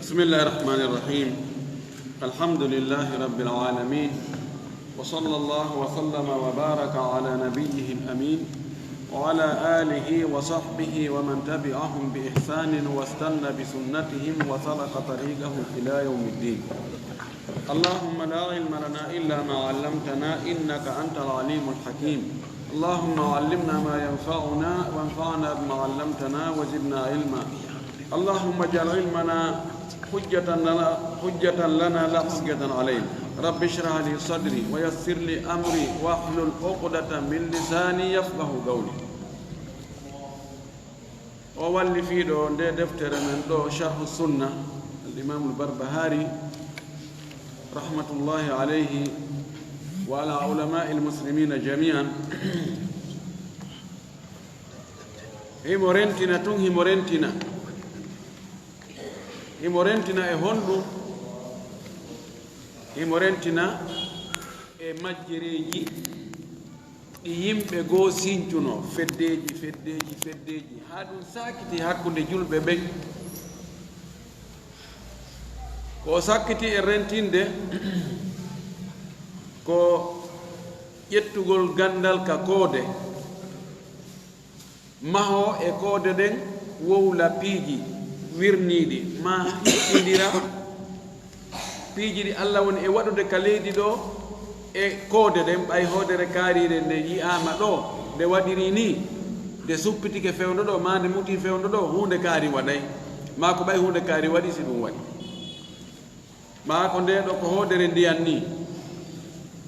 بسم الله الرحمن الرحيم. الحمد لله رب العالمين، وصلى الله وسلم وبارك على نبيه الأمين وعلى آله وصحبه ومن تبعهم بإحسان واستنى بسنتهم وسلك طريقهم إلى يوم الدين. اللهم لا علم لنا إلا ما علمتنا إنك أنت العليم الحكيم. اللهم علمنا ما ينفعنا وانفعنا بما علمتنا وزدنا علما. اللهم اجعل علمنا حجة لنا لا حجة علينا. رب اشرح لي صدري ويسر لي أمري واحلل عقدة من لساني يفقه قولي. وولي في دو دفتر من دو شرح السنة الإمام البربهاري رحمة الله عليه وعلى علماء المسلمين جميعا. همورنتنا تون himorentina e honɗum, himorentina e majjereji ɗi yimɓe goo sincuno feddeji ha ɗum sakkiti hakkunde julɓe ɓen. ko sakkiti e rentinde ko ƴettugol gandal ka koode maho e koode ɗen wowla piiji wirniiɗi ma hiɗɗindira piiji ɗi Allah woni e waɗude ka leydi ɗo e koode ɗen ɓay hoodere kaariire nde yi'ama ɗo nde waɗiri ni nde suppitike fewndo ɗo ma nde muti fewndo ɗo hunde kaari waɗay ma ko ɓay hunde kaari waɗi si ɗum waɗi ma ko nde ɗo ko hoodere ndiyan ni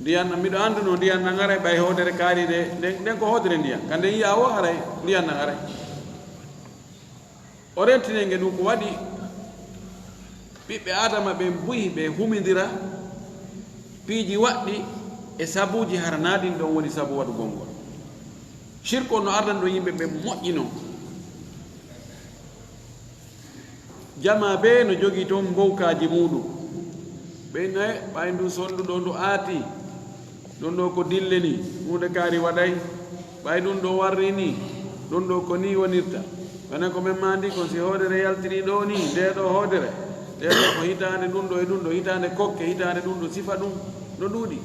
ndiyan miɗo anduno ndiyan na ngaray ɓay hoodere kaariire nden ko hoodere ndiyan kande yiya o aray ndiyan na ngaray o rentinenge ɗum ko waɗi ɓiɓɓe adama ɓe buyi ɓe humidira piiji waɗɗi e sabuji haranaɗin ɗon woni sabu waɗugol ngol. Shirko no ardan ɗo yimɓe ɓe moƴƴino jama be no jogii toon mbowkaji muɗum ɓe nayi ɓay ndu sonduɗo ndu aati ɗum ɗo ko dille ni hunde kaari waɗay ɓay ɗum ɗo warri ni ɗum ɗo ko ni wonirta wana ko men mandi kon si hoodere yaltiri ɗo ni nde ɗo hoodere nde ɗo ko hitande ɗum ɗo e ɗum ɗo hitande kokke hitande ɗum ɗo sifa ɗum no ɗuuɗi.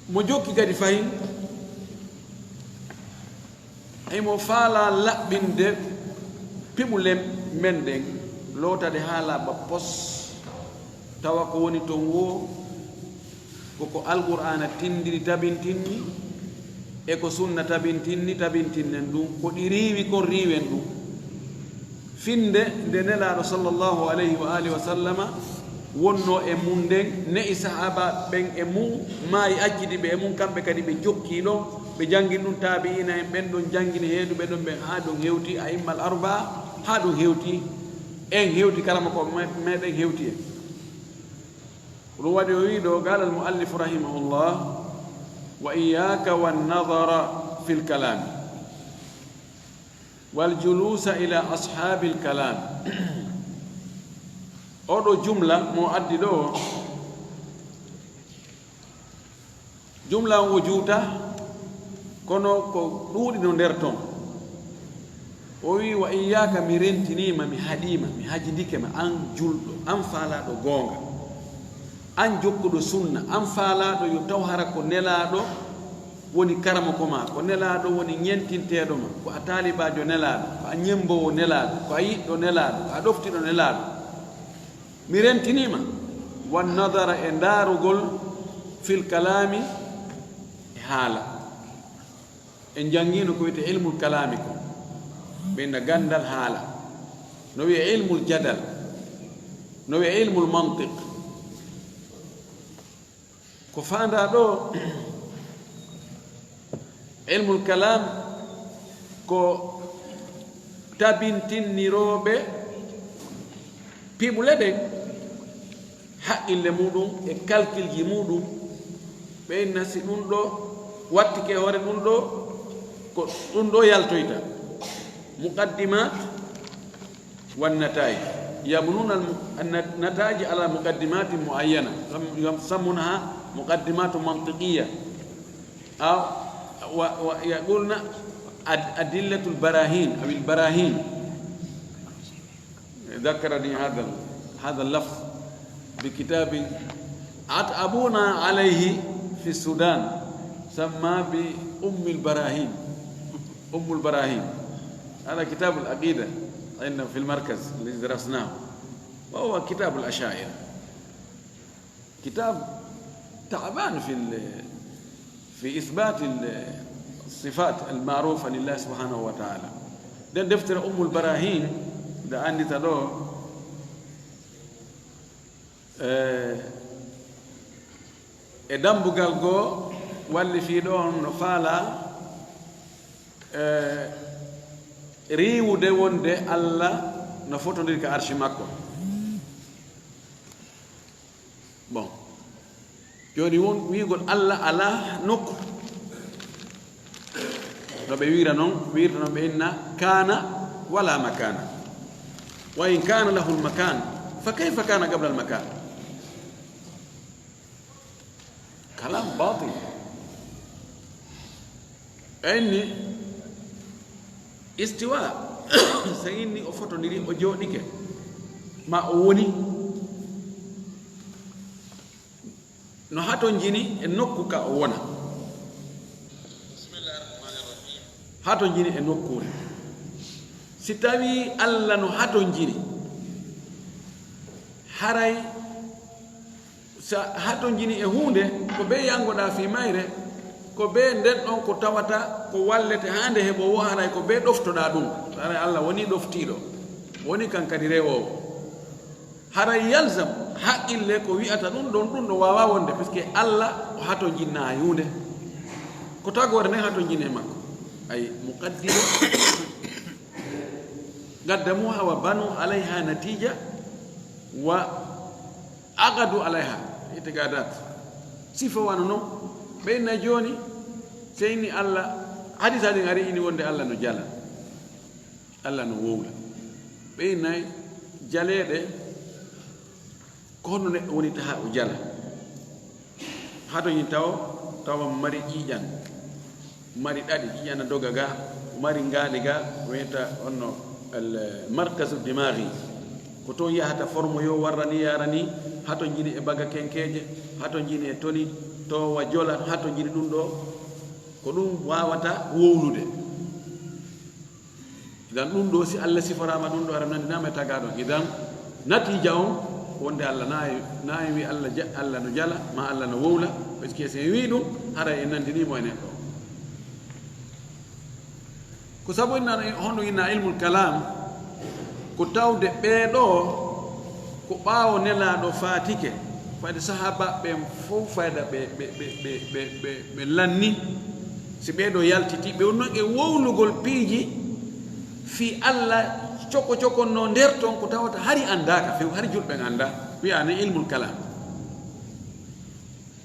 Mo jokki kadi fayin emo faala laɓɓinde piɓule men ɗen lootade haala ba pos tawa ko woni ton wo koko alqur'ana tindiri tabintinni e ko sunna tabintinnen ɗum ko ɗi riiwi kon riiwen ɗum finde nde nelaaɗo sallllahu alayhi wa alihi wa sallama wonno e mum nden ne'i sahaba ɓen e mum maayi accidi ɓe e mum kamɓe kadi ɓe jokki ɗon ɓe janngin ɗum taabiina en ɓen ɗon janngini heeduɓe ɗon ɓen haa ɗum hewti a immal arba haa ɗum hewti en hewti kalama ko meɗen hewti en. ɗum waɗi o wi ɗo qala al muallifu rahimahullah وإياك والنظر في الكلام والجلوس إلى أصحاب الكلام. أو جملة مؤدي له جملة وجودة كونو كودي ندرتون وي وإياك ميرنتني ما مهديما مهجديك ما أن جلد أن فالا دو غونغا an jokkuɗo sunna an faalaɗo yo taw hara ko nelaɗo woni karama koma ko nelaɗo woni ñentinteɗo ma ko a taalibajo nelaɗo ko a ñembowo nelaɗo ko a yiɗɗo nelaɗo ko a ɗoftiɗo nelaɗo mi rentinima wan nadara e ndaarugol fil kalami e haala en jangino ko wiyete ilmul kalami ko ɓenda gandal haala no wiye ilmul jadal no wiye ilmul mantiq ko faanda ɗo ilmul kalam ko tabintinniroɓe piɓule ɗen haqqille muɗum e calcul ji muɗum ɓe nasi ɗum ɗo wattike hoore ɗum ɗo ko ɗum ɗo yaltoyta muqaddimat wan nataij yabnuna nataij ala muqaddimatin muayyana yusammunaha مقدمات منطقية أو ويقولنا أدلة البراهين أو البراهين ذكرني هذا اللفظ بكتاب أبونا عليه في السودان، سمى بأم البراهين. أم البراهين هذا كتاب العقيدة عندنا في المركز الذي درسناه، وهو كتاب الأشاعرة، كتاب تعبان في إثبات الصفات المعروفة لله سبحانه وتعالى. ده دفتر أم البراهين ده عندي تدو إدام بقالقو واللي في دون فالا ريو de wonde Allah no fotodiri ka arshi makko. Bon joni won wiigol Allah ala nokku no ɓe wiira noon wirta no ɓe inna kana wala makana, wa in kana lahu lmakan fa kayfa kana qabla almakan. kalam batil. Inni istiwa so inni o fotodiri o jooɗike ma o woni no haton jini e nokku ka o wona, haton jini e nokkure. Si tawi Allah no haton jini haray sa haton jini e hunde ko be yangoɗa fi mayre, ko be nden ɗon ko tawata ko wallete hande heɓo wo haray ko be ɗoftoɗa ɗum. haray Allah woni ɗoftiɗo, woni kan kadi rewowo. haray yalzam haqqille ko wi'ata ɗum ɗon ɗo wawa wonde, puisque Allah o hato jinna yunde ko tagore nden hato jinne makko. ay muqaddima qaddamuha wa banu alayha natija wa aqadu alayha itiqadat. sifa wano noon ɓeyna joni seyni Allah hadisa ɗin ari ini wonde Allah no jala, Allah no wowla. ɓeynayi jaleɗe ko hono neɗɗo woni taha o jala, hatoñi tawa mari ƴiƴan, mari ɗaɗi ƴiƴana doga ga, mari ngaaɗi ga, wiyata onno markasu dimari, ko toon yahata forme yo warrani yarani, hato jini e baga kenkeje, hato jini e toni to wa jola, hato jini ɗum ɗo ko ɗum wawata wowlude. idan ɗum ɗo si Allah siforama ɗum ɗo aɗa nandinama e tagaɗon, idan natija on wonde Allah nayi wi Allah no jala ma Allah no wowla, par ce que so wi ɗum hara e nandinimo e neɗɗo. ko sabu inna hono inna ilmul kalam ko tawde ɓeeɗo ko ɓaawo nelaɗo fatike fayde sahaba ɓen fof fayda ɓe lanni si ɓeeɗo yaltiti ɓe wonno e wowlugol piiji fi Allah coko no nder ton ko tawata hari andaka few, hari julɓen anda, wiyane ilmul kalam.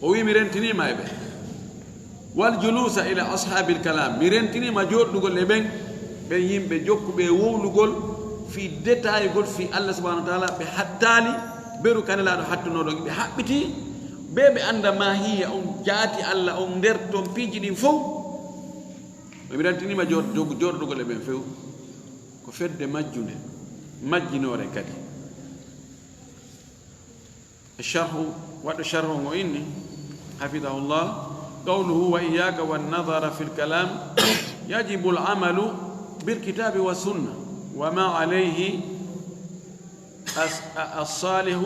o wi mi rentinima e ɓe wal julusa ila ashabil kalam, mi rentinima joɗɗugol e ɓen ɓen yimɓe jokkuɓe wowlugol fi détail gol fi Allah subhanahu wa ta'ala. ɓe hattali beru kanelaɗo hattunoɗon, ɓe haɓɓiti ɓe ɓe anda mahiya on jaati Allah on nder ton piiji ɗin fof. mi rentinima joɗɗugol e ɓen few ko fedde majjunde majjinore kadi. sharhu waɗo sharhu ngo inni hafidahullah قوله وإياك والنظر في الكلام يجب العمل بالكتاب والسنة وما عليه الصالح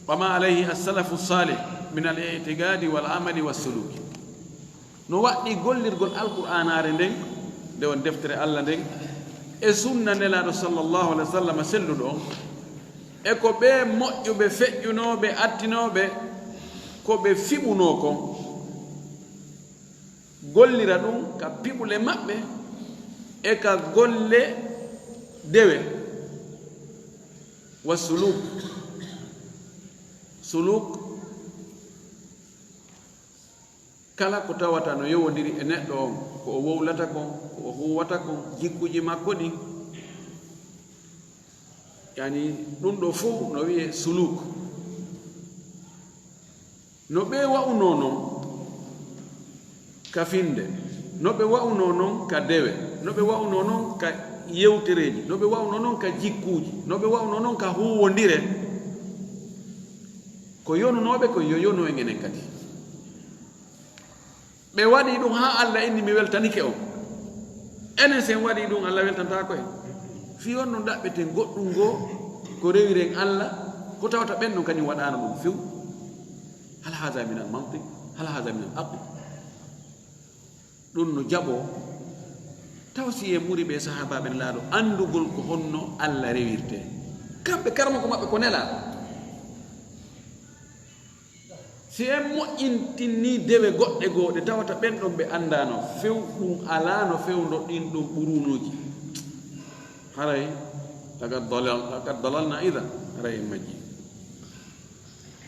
وما عليه السلف الصالح من الاعتقاد والعمل والسلوك. نوأني قل لرقل القرآن آرندين دون دفتر الله دين سنة نلا صلى الله عليه وسلم سلدو eko be moƴƴuɓe feƴƴunoɓe attinoɓe ko ɓe fiɓuno kon gollira ɗum ka piɓule maɓɓe e ka golle dewe wa suluk kala ko tawata no yowodiri e neɗɗo on ko o wowlata kon, ko o huwata kon, jikkuji makko ɗin, yani ɗum ɗo fof no wiye suluk. no ɓe wa'uno noon ka finde, no ɓe wa'uno noon ka dewe, no ɓe wawno noon ka yewtereji no ɓe wawno noon ka jikkuji no ɓe wawno noon ka huwodire ko yonunoɓe ko yo yono en enen kadi ɓe waɗi ɗum ha Allah inni mi weltanike on enen sen waɗi ɗum Allah weltantako en fi on no ɗaɓɓeten goɗɗum goo ko rewiren Allah ko tawata ɓen ɗon kadi waɗano ɗum few hal hada min al mantiq hal hada min al aql ɗum no jaɓo taw si e muri ɓe sahabaɓe laaɗo andugol ko honno Allah rewirte kamɓe karma ko maɓɓe ko nela si en moƴƴintinni dewe goɗɗe goo ɗe tawata ɓen ɗon ɓe andano few ɗum alano fewdo ɗin ɗon ɓurunuji haray laqad dalalna ida haray en majji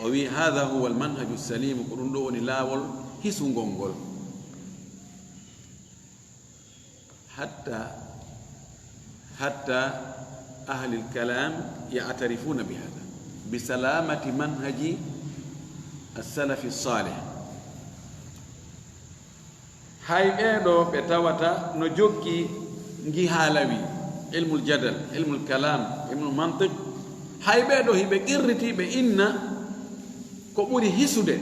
o wi hada huwa almanhaju salimu ko ɗum ɗo woni laawol hisugol ngol حتى أهل الكلام يعترفون بهذا بسلامة منهج السلف الصالح هاي ɓeeɗo ɓe tawata no jokki ngi haalawi ilmu ljadal ilmu lkalam ilmu lmantiq hay ɓeeɗo hiɓe qirritiɓe inna ko ɓuri hisude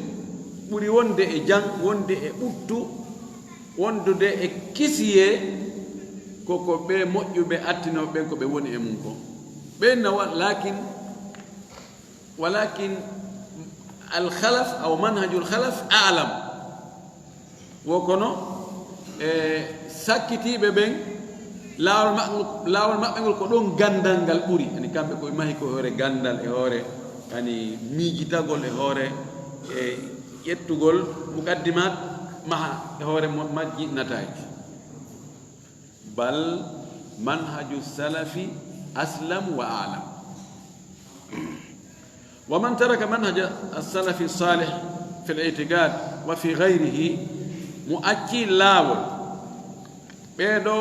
ɓuri wonde e jang wonde e ɓuttu wondude e kisiye koko ɓe moƴƴuɓe attinoɓe ɓen ko ɓe woni e mum ko ɓenna walakin alkhalaf aw manhaju lkhalaf alam wo kono e sakkitiɓe ɓen laawol maɓɓe ngol ko ɗon gandal ngal ɓuri ani kamɓe koye mahi ko hoore gandal e hoore ani miijitagol e hoore e ƴettugol muqaddimat maha e hoore majji nataji bal manhaju salafi aslam wa alam wa man taraka manhaja as-salafi salih fi al-i'tiqad wa fi ghayrihi mu acci laawol ɓeeɗo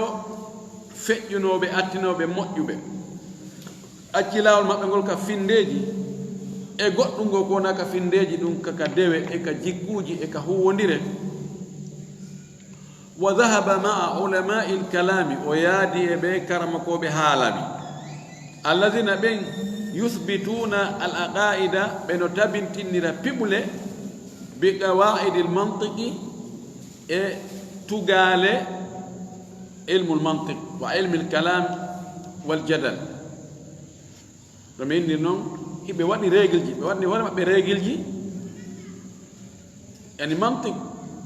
feƴƴunoɓe attinoɓe moƴƴuɓe acci laawol maɓɓe ngol ka findeji e goɗɗum ngo ko wona ka findeji ɗum kaka dewe e ka jikkuji e ka huwodire wa dhahaba maa ulamai lkalami o yaadi e ɓe karamakoɓe haalaɓi alladina ɓen yuthbituna al aqaida ɓe no tabintinnira piɓule bi qawaidi lmantiqi e tugale ilmu lmantiq wa ilmi lkalam waljadal ɗo mi inni noon hiɓe waɗi règle ji ɓe waɗni hoore maɓɓe règle ji yani mantiq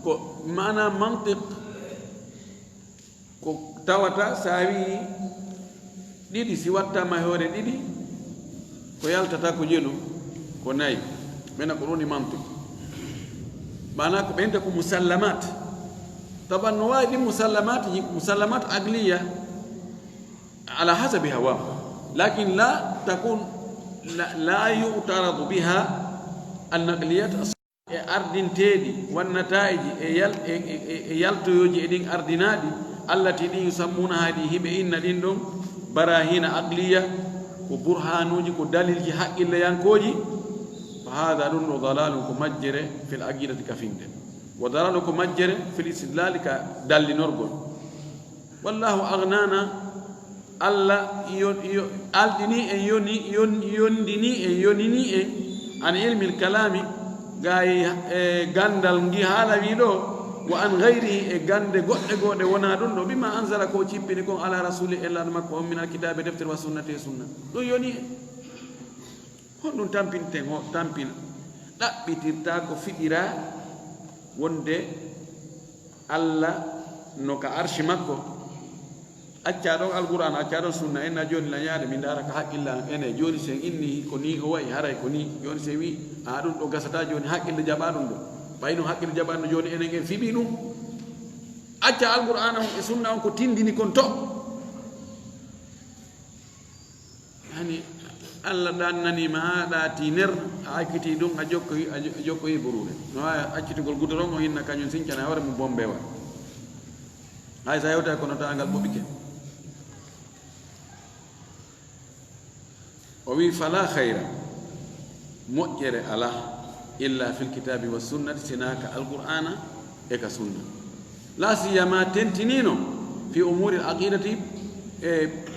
ko mana mantiq ko tawata sa wi ɗiɗi si wattama hoore ɗiɗi ko yaltata ko jeɗu ko nayi mena ko ɗoni mantiq mana ko ɓenta ko musallamat taban no wawi ɗin musallamat agliya ala hasabi hawa lakin la takun la yu'taradu biha annaqliyat e ardinteɗi wannataiji e yaltoyoji e ɗin ardinaɗi allati ɗin yusammuna haɗi hiɓe inna ɗin ɗon barahina aqliya ko burhanuji ko dalilji haqqilleyankoji fa hada ɗum ɗo dalalum ko majjere fil aqidati ka finde wa dalalum ko majjere fil istidlali ka dallinorgol wallahu aghnana allah aldini en yondini en yonini en an ilmi lkalami gaye e gandal ngi haalawi ɗo wa an gayrihi e gande goɗɗe goɗe wona ɗum ɗo bima anzala ko cippini kon ala rasuli ellaɗo makko on min alkitabe deftere wa sunnati e sunna ɗum yoni e honɗum tampinten o tampina ɗaɓɓitirta ko fiɗira wonde allah no ka arshi makko acca ɗon alquran acca ɗon sunna enna joni lañade min dara ka haqqilla ene joni sen inni ko ni o wayi haray ko ni joni se wi a ɗum ɗo gasata joni haqqille jaɓa ɗum ɗo ɓayno haqqille jaɓanno joni enen en fiɓi ɗum acca alqur'ana on e sunna on ko tindini kon to yani allah ɗannanima ha ɗaati ner a akkiti ɗum a jokkoyi boruɗe no wawi accitugol gudoron o hinna kañum sincana hoore mum bombewa hay sa yewta kono ta ngal ɓoɓike o wi fala hayra moƴƴere ala illa fil kitabi wa sunnati sinaka alqur'ana e ka sunna la siyama tentinino fi umuri al aqidati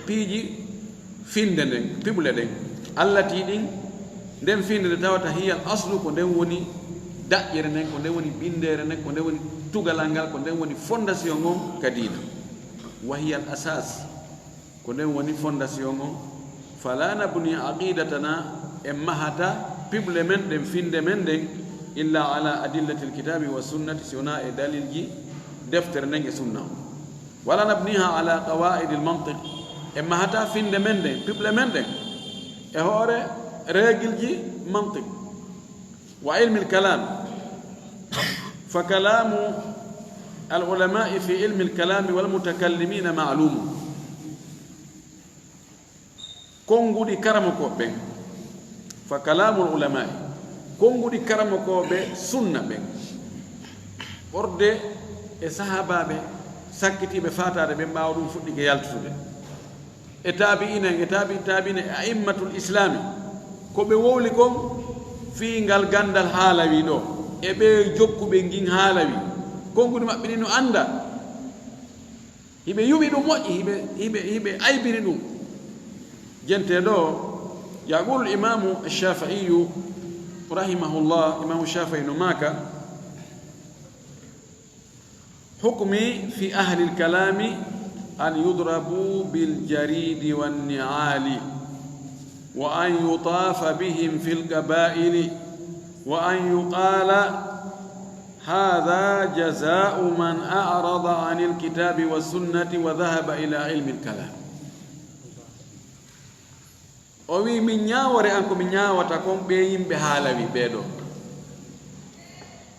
piiji finde nden piɓule ɗen allati ɗin nden finde nde tawata hiya al aslu ko nden woni daƴƴere nden ko nden woni bindere nden ko nden woni tugalal ngal ko nden woni fondation on ka diina wa hiya al asas ko nden woni fondation on fala nabni aqidatana en mahata piɓle men ɗen finde men ɗen illa ala adillati alkitabi wa sunnati sona e dalilji deftere nden e sunna o wala nabniha ala qawaidi almantiq en mahata finde men ɗen piɓle men ɗen e hoore règle ji mantiq wa ilmi alkalam fa kalamu العلماء في علم الكلام والمتكلمين معلوم كونغو دي كرامكو بين فكلام العلماء كونغو دي كرامكو بي سنة بين ورد الصحابة بي سكتي بفاتار بين باودون فدي يالتوده تابعين أئمة الإسلام كو بي ووليكم في ngal gandal haalawi do e be jokkube ngin haalawi kongude maɓɓe ni no annda hiɓe yuɓi ɗum moƴƴi hiɓe aybiri ɗum jente ɗo yaqulu imamu alshafaiyu rahimahullah imamu shafai no maka hukmi fi ahli lkalami an yudrabu biljaridi wanniali wa an yutafa bihim fi lqabaili wa an yuqala هذا جزاء من أعرض عن الكتاب والسنة وذهب إلى علم الكلام وي من ياوري أنكم من ياوتكم بيهم بحالوي بيدو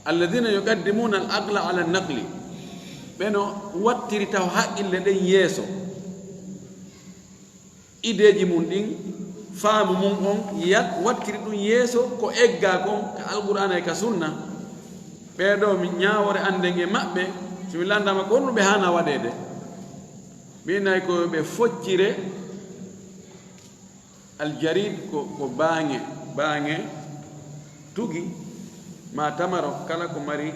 الذين يقدمون العقل على النقل بينو واتري تاو حق الذين يسو إيديجي مندين فام مونكم يات واتري دون يسو كو إيغاكم كالقرآن كسنة ɓeeɗo mi ñaawore andenge maɓɓe somi landama ko honno ɓe hana waɗede mbinayi ko ɓe foccire aljarid ko baŋe tugi ma tamaro kala ko mari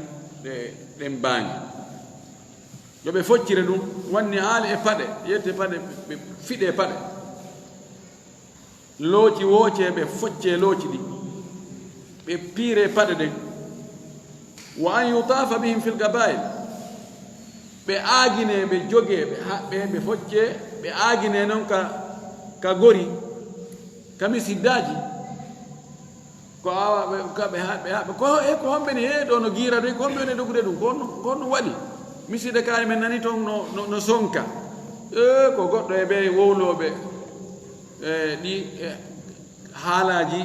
ɗen baŋe yo ɓe foccire ɗum wanni haali e paɗe yette paɗe ɓe fiɗe paɗe looci wooce ɓe focce looci ɗi ɓe piire paɗe ɗen wa an yutafa bihim fil qabail ɓe aagine ɓe joge ɓe haɓɓe ɓe focce ɓe aagine noon ka gori ka misiddaji ko awa kaɓe haɓɓe ko homɓe ni ɗo no gira ɗo ko homɓe woni dogude ɗum ko honno waɗi miside kaari men nani toon no sonka ko goɗɗo e ɓe wowloɓe ɗi haalaji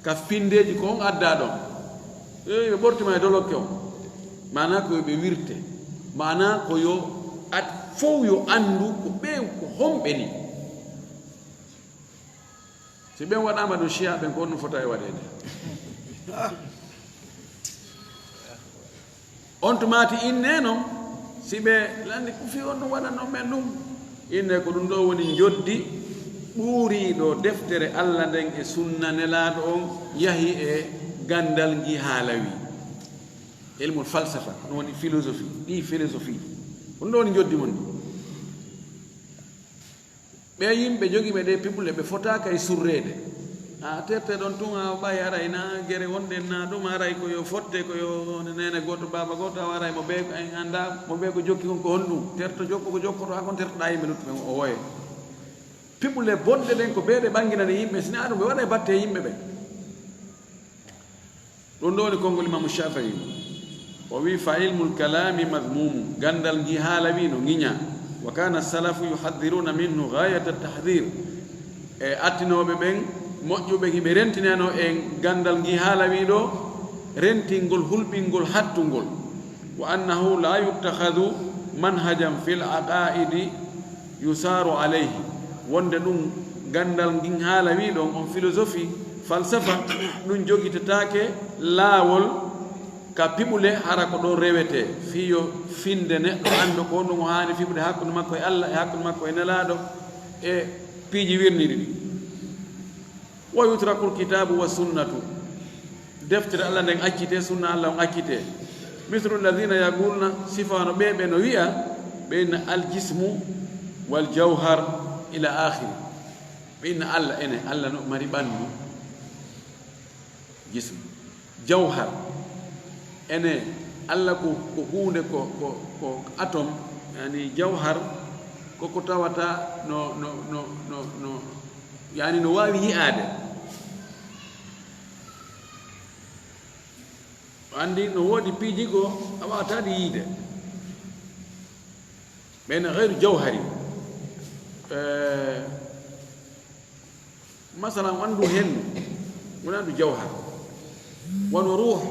ka findeji ko on adda ɗon ɓe ɓortima e dolokke o mana ko ɓe wirte mana ko yo fof yo anndu ko ɓe ko homɓe ni si ɓen waɗama ɗo chia ɓen ko honno fota e waɗede on to maati inne noon si ɓe landi ko fi on ɗum waɗanno men ɗum inne ko ɗum ɗo woni joddi ɓuuriɗo deftere allah nden e sunna nelaɗo on yahi e gandal ngi haalawi ilmul falsafa no woni philosophie ɗi philosophie ɗum ɗo woni joddi mon ɓe yimɓe jogiiɓe ɗe piɓule ɓe fotaka e surrede a terte ɗon tun a ɓay aray na gere wonde na ɗum aray koyo fotte koyo nene goɗɗo baba goɗɗo a waray mo ɓe en annda mo ɓe ko jokki kon ko honɗum terto jokko ko jokkoto ha kon tertoɗa yimɓe luttuɓe o woye piɓule bonɗe ɗen ko ɓeɗe ɓanginane yimɓe sina aɗum ɓe waɗa e batte yimɓe ɓe ɗum ɗo woni konngol imamu shafii o wi fa ilmul kalami madmumu gandal ngi haala wi no ŋiña wa kana salafu yuhaddiruna minhu gayata tahdir e attinoɓe ɓen moƴƴuɓe hiɓe rentineno e gandal ngi haala wi ɗo rentingol hulɓingol hattungol wa annahu la yuttahadu manhajan fil aqaidi yusaru alayhi wonde ɗum gandal ngin haala wi ɗon on philosophie falsafa ɗum jogitetake laawol ka piɓule hara ko ɗon rewete fiyo finde neɗɗo annda ko ɗum o haani fiɓude hakkude makko e allah e hakkude makko e nelaɗo e piiji wirniri ɗi wa yutrakul kitabu wa sunnatu deftere allah nden accite sunna allah on accite misru alladina yaqulna sifano ɓeɓe no wiya بين الجسم والجوهر إلى آخره بين الله إنه الله نؤمر بانو جسم جوهر إنه الله كهون كو أتوم يعني جوهر كو تواتا no يعني no wawi hi'ade andi no wodi piiji go awatadi yiide بين غير جوهري مثلا عنده هن عنده جوهر وعنده روح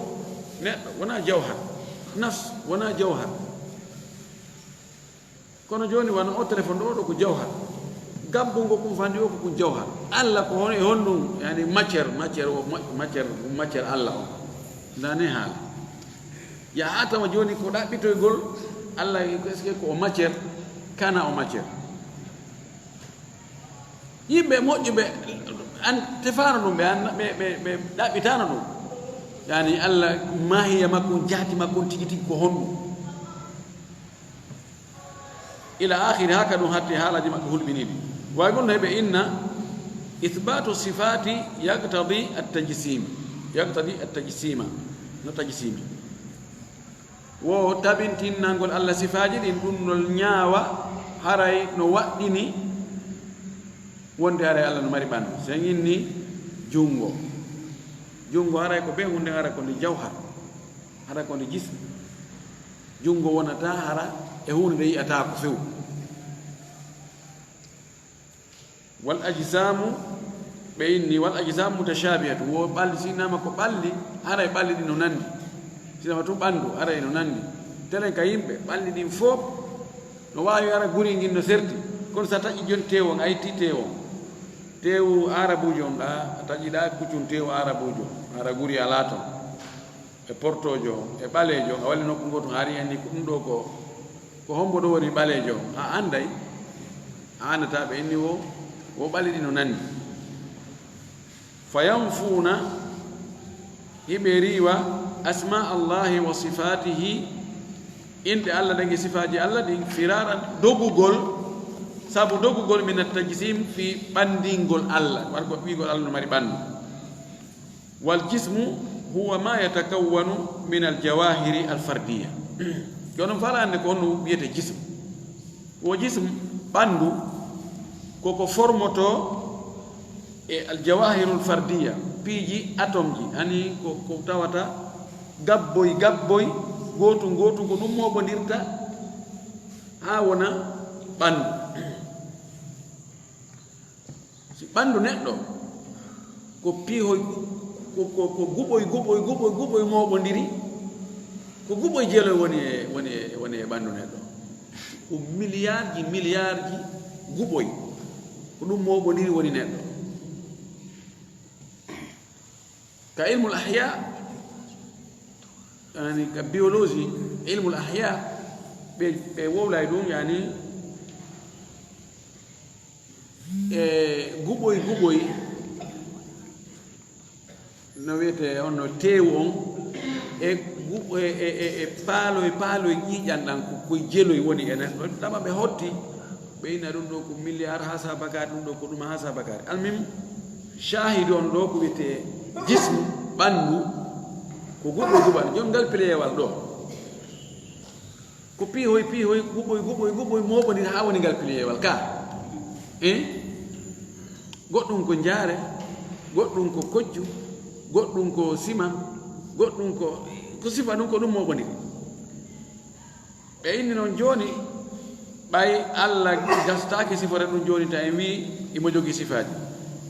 ونا جوهر نفس ونا جوهر كون جوني وانا او تليفون دو كو جوهر غابو كو فاندي كو جوهر الله كو هون يعني ماتير الله داني حال يا حتى ما جوني كو دا بيتوي gol Allah eske ko matière kana o matière yimbe moƴƴuɓe an tefano ɗum ɓe an ɓe ɗaɓɓitano ɗum yani Allah mahiya makko jaati makko tigi tigi ko honɗum ila akhiri haka ɗum hatti haalaji maɓɓe hulɓiniɗi way gonno heɓe inna ithbatu sifati yaqtadi at-tajsima no tajsimi wo tabintinnangol Allah sifaji ɗin ɗum nol ñaawa haray no waɗɗini wonde haray Allah no mari ɓandu sen inni jungo haray ko ɓe hunde haray ko nde jawhar haray ko nde jisme jungo wonata hara e hunde nde yiyata ko few wal ajsamu ɓe inni wal ajsamu mutashabihatu wo ɓalli sinama ko ɓalli haray ɓalli ɗi no nandi sinama tum ɓanndu ara eno nanndi telen ka yimɓe ɓalli ɗin fof no waawi ara guri ngin no serti kono so a taƴi joni tewo a yitti tewu arabujo on ɗa a taƴiɗa kuccum tewu arabujo ara guri a laaton e portojo e ɓaleejo a walli nokku ngoto hari anni ko ɗum ɗo ko hombo ɗo woni ɓaleejo a anday a andata ɓe inni wo ɓalli ɗi no nanndi fa yanfuuna hiɓe riiwa asma allahi wa sifatihi inde Allah dangi sifaji Allah ɗin firaran dogugol sabu dogugol min at-tajsim fi ɓandingol Allah war ko ɓigol Allah no mari ɓandu wal jismu huwa ma yatakawwanu min al-jawahiri al-fardiyya jonon fala ande ko honno wiyete jism wo jism ɓandu koko formoto e al-jawahirul fardiyya piiji atome ji ani ko tawata gabboy goto ko ɗum moɓodirta ha wona ɓandu si ɓandu neɗɗo ko piihoy ko guɓoy moɓodiri ko guɓoy jeeloy woni e ɓandu neɗɗo ko milliard ji guɓoy ko ɗum moɓodiri woni neɗɗo ka ilmul ahya يعني كبيولوجي علم الأحياء بولاي دون يعني غوبوي نويته ono tewo e palo ƴiƴanɗan ko jeloy woni enen ɗo tama ɓe hotti ɓe ina ɗum ɗo ko milliard ha sabakari ɗum ɗo ko ɗum ha sabakari almim shahide on ɗo ko wiyete jisme ɓandu ko guɓɓoy jom ngal pileyewal ɗo ko piihoy guɓɓoy moɓodir ha woni ngal pileyewal ka goɗɗum ko jaare goɗɗum ko kojju goɗɗum ko sima goɗɗum ko sifa ɗum ko ɗum moɓodir ɓe inni noon joni ɓay Allah gastaki sifore ɗum joni ta en wi imo jogi sifaji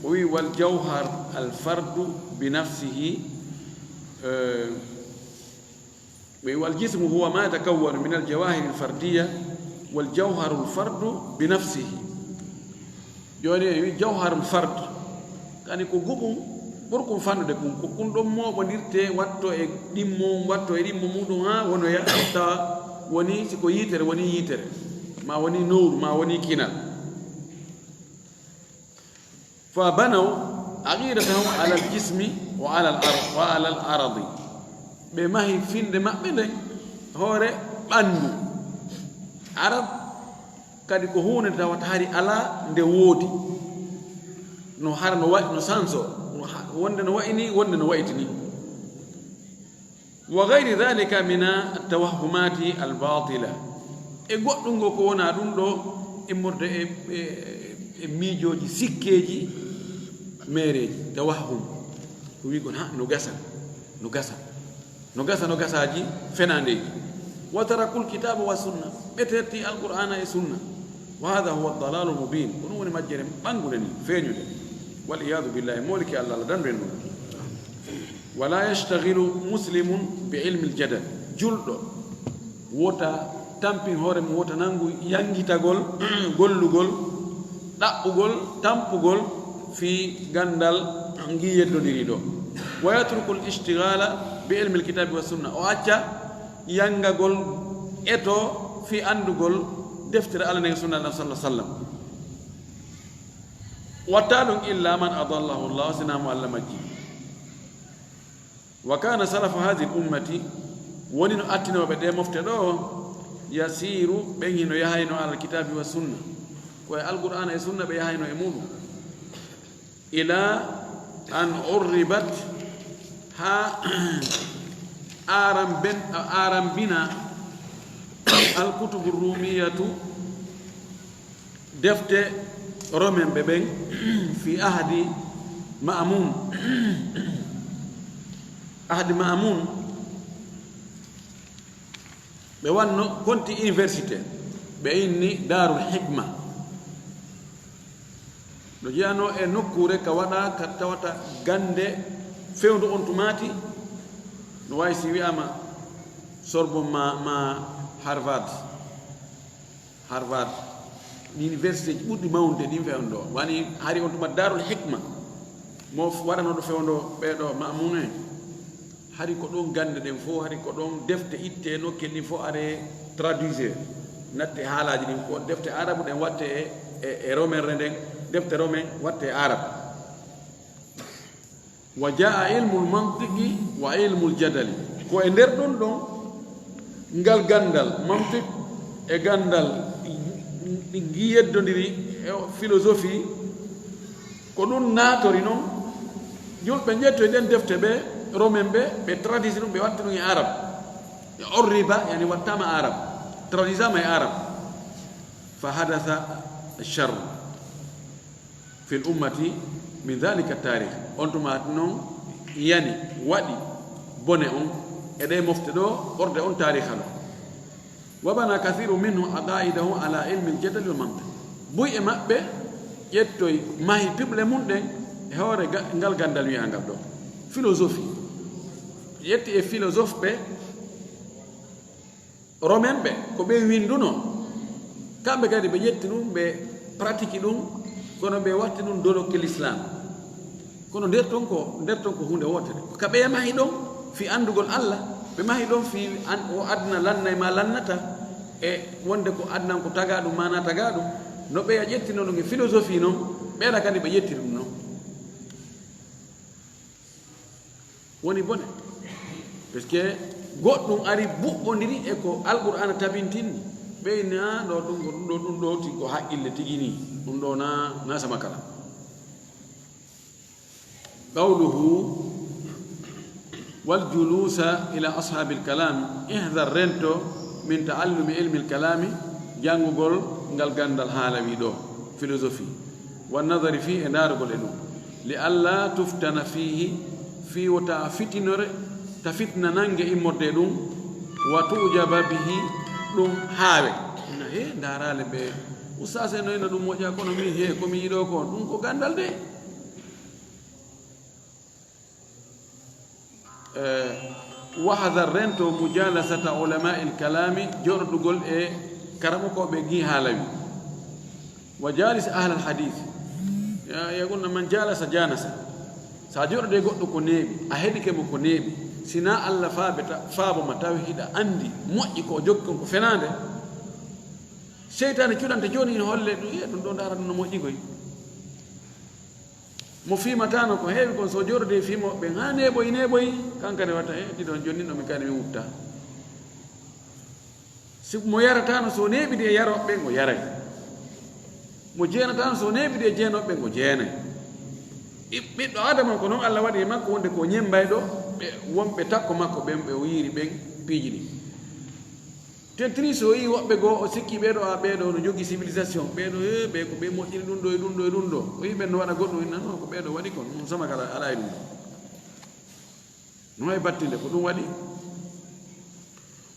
o wi wal jawhar al fardu bi nafsihi والجسم هو ما يتكون من الجواهر الفردية والجوهر الفرد بنفسه يعني جوهر الفرد كان يكون بركم فانو دكم كون دوم مو بنديرتي واتو e dimmo watto e dimmo mudum ha wono ya ta woni siko yitere ma woni nur ma woni kinal fa banaw عقيدتهم على الجسم وعلى الأرض وعلى الأرض بما هي فين ما بين هوري بانو arab kadi ko hunde tawata hari ala nde woodi no har no wa'i no sanso wonde no wa'ini wonde no wa'itini wa ghayri dhalika min at-tawahhumati al-batila e goddum go ko wona dum do immorde e miijoji sikkeji mereji tawahhum ko wi gon ha no gasaji fenande wa tarakul kitaba wa sunna beterti al-qur'ana e sunna wa hadha huwa ad-dalal al-mubin kun woni majjere bangude ni feñude wal iyad billahi moliki allah la danbe non wala yashtaghilu muslimun bi ilmi al-jadal juldo wota tampin hore mo wota nangu yangitagol gollugol dabbugol tampugol fi gandal ngi yeddodiri do wa yatruku al-ishtighala bi ilmi al-kitab wa sunna o acca yangagol eto fi andugol deftere Allah ne sunna sallallahu alaihi wasallam watalun illa man adallahu Allah sinamu alla majji wa kana salafu hadhihi al-ummati woni no attino be de mofte do yasiru be hino yahayno al-kitabi wa sunna ko al-qur'ana e sunna be yahayno e mudu ila an urribat ha aram bina al-kutub ar-rumiyatu defte romen be ben fi ahdi ma'mun be wanno konti université be inni darul hikma do jano e nokkure ka wada ka tawata gande fewndo on tumati no way si wi'ama Sorbonne ma Harvard université ɓurɗi mawnude ɗin fewndo wani hari on tuma darul hikma mo waɗanoɗo fewndo ɓeɗo mamun en hari ko ɗon gande ɗen fof hari ko ɗon defte itte nokkel ɗin fof are traduisé natte haalaji ɗin ko defte arabe ɗen watte e romenre nden defte romen watte arabe wa jaa ilmu lmantiqi wa ilmu ljadali ko e nder ɗon ɗon ngal gandal mantiq e gandal ɗi giyeddodiri e philosophie ko ɗum naatori noon julɓe ƴetto e ɗen defte ɓe romen ɓe tradisi ɗum ɓe watti ɗum e arabe e orriba yani wattama arabe tradisama e arabe fa hadatha charr fi l ummati min dhalika tarikh on tumati noon yani waɗi bone on e ɗe mofte ɗo ɓorde on tariha ɗo wabana kathiru minhu aqaidahu ala ilmi ljadali wal mantiq buy e maɓɓe ƴettoy mahi piɓle mum ɗen e hoore ngal gandal wiyangal ɗo philosophie yetti e philosophe ɓe romain ɓe ko ɓe winduno kamɓe kadi ɓe ƴetti ɗum ɓe pratique ɗum kono ɓe watti ɗum dolokke l'islam kono nder ton ko hunde wotere ka ɓe mahi ɗon fi andugol Allah ɓe mahi ɗon fi o adna lanna e ma lannata e wonde ko adnan ko taga ɗum mana taga ɗum no ɓe a ƴettino ɗum e philosophie noon ɓeeɗa kadi ɓe ƴetti ɗum noon woni bone par ce que goɗɗum ari buɓɓodiri e ko alqur'ana tabintinni ɓeyni a ɗo ɗum ɗo ti ko haqqille tigi ni ɗum ɗo na sama kala qawluhu والجلوس إلى أصحاب الكلام احذر رنتو من تعلم علم الكلام جانغول نغال غاندال حالوي دو فيلوزوفي والنظر فيه نارغول دو لئلا تفتن فيه في وتا فتنر تفتن نانغي امودي دوم وتوجب به دوم هاوي he darale be usase no ina dum moja kono mi he ko mi yido ko dum ko gandal de وحذر رنتو مجالسة علماء الكلام جردقل كرمكو بيجي هالوي وجالس أهل الحديث يقولنا من جالس جانس ساجور دي قلت كنيبي أهدك مكنيبي سنا الله فابو متاوي هدا عندي موجيكو جوكو فناند شيطان كيران تجوني هولي دون دارا دون موجيكو mo fima tano ko heewi kon so jorde fimo ɓe ha neboyi kankane watta ɗiɗon jonni no mi kane mi wutta mo yaratano so neɓide e yaroɓe ngo yaray, mo jeenatano so neɓide e jeenoɓe ngo jeenay. ɓiɗɗo adama ko noon Allah waɗi e makko wonde ko ñembayɗo ɓe wonɓe takko makko ɓen ɓe o yiiri ɓen piiji ɗi. tentiri so yi woɓɓe goo o sikki ɓeeɗo a ɓeeɗo no jogii civilisation, ɓeeɗo ɓe ko ɓe moƴƴini ɗum ɗo e ɗum ɗo e ɗum ɗo, o yi ɓen no waɗa goɗɗum innano ko ɓeeɗo waɗi kon ɗum sama kala ala e ɗum ɗo no e battinde ko ɗum waɗi.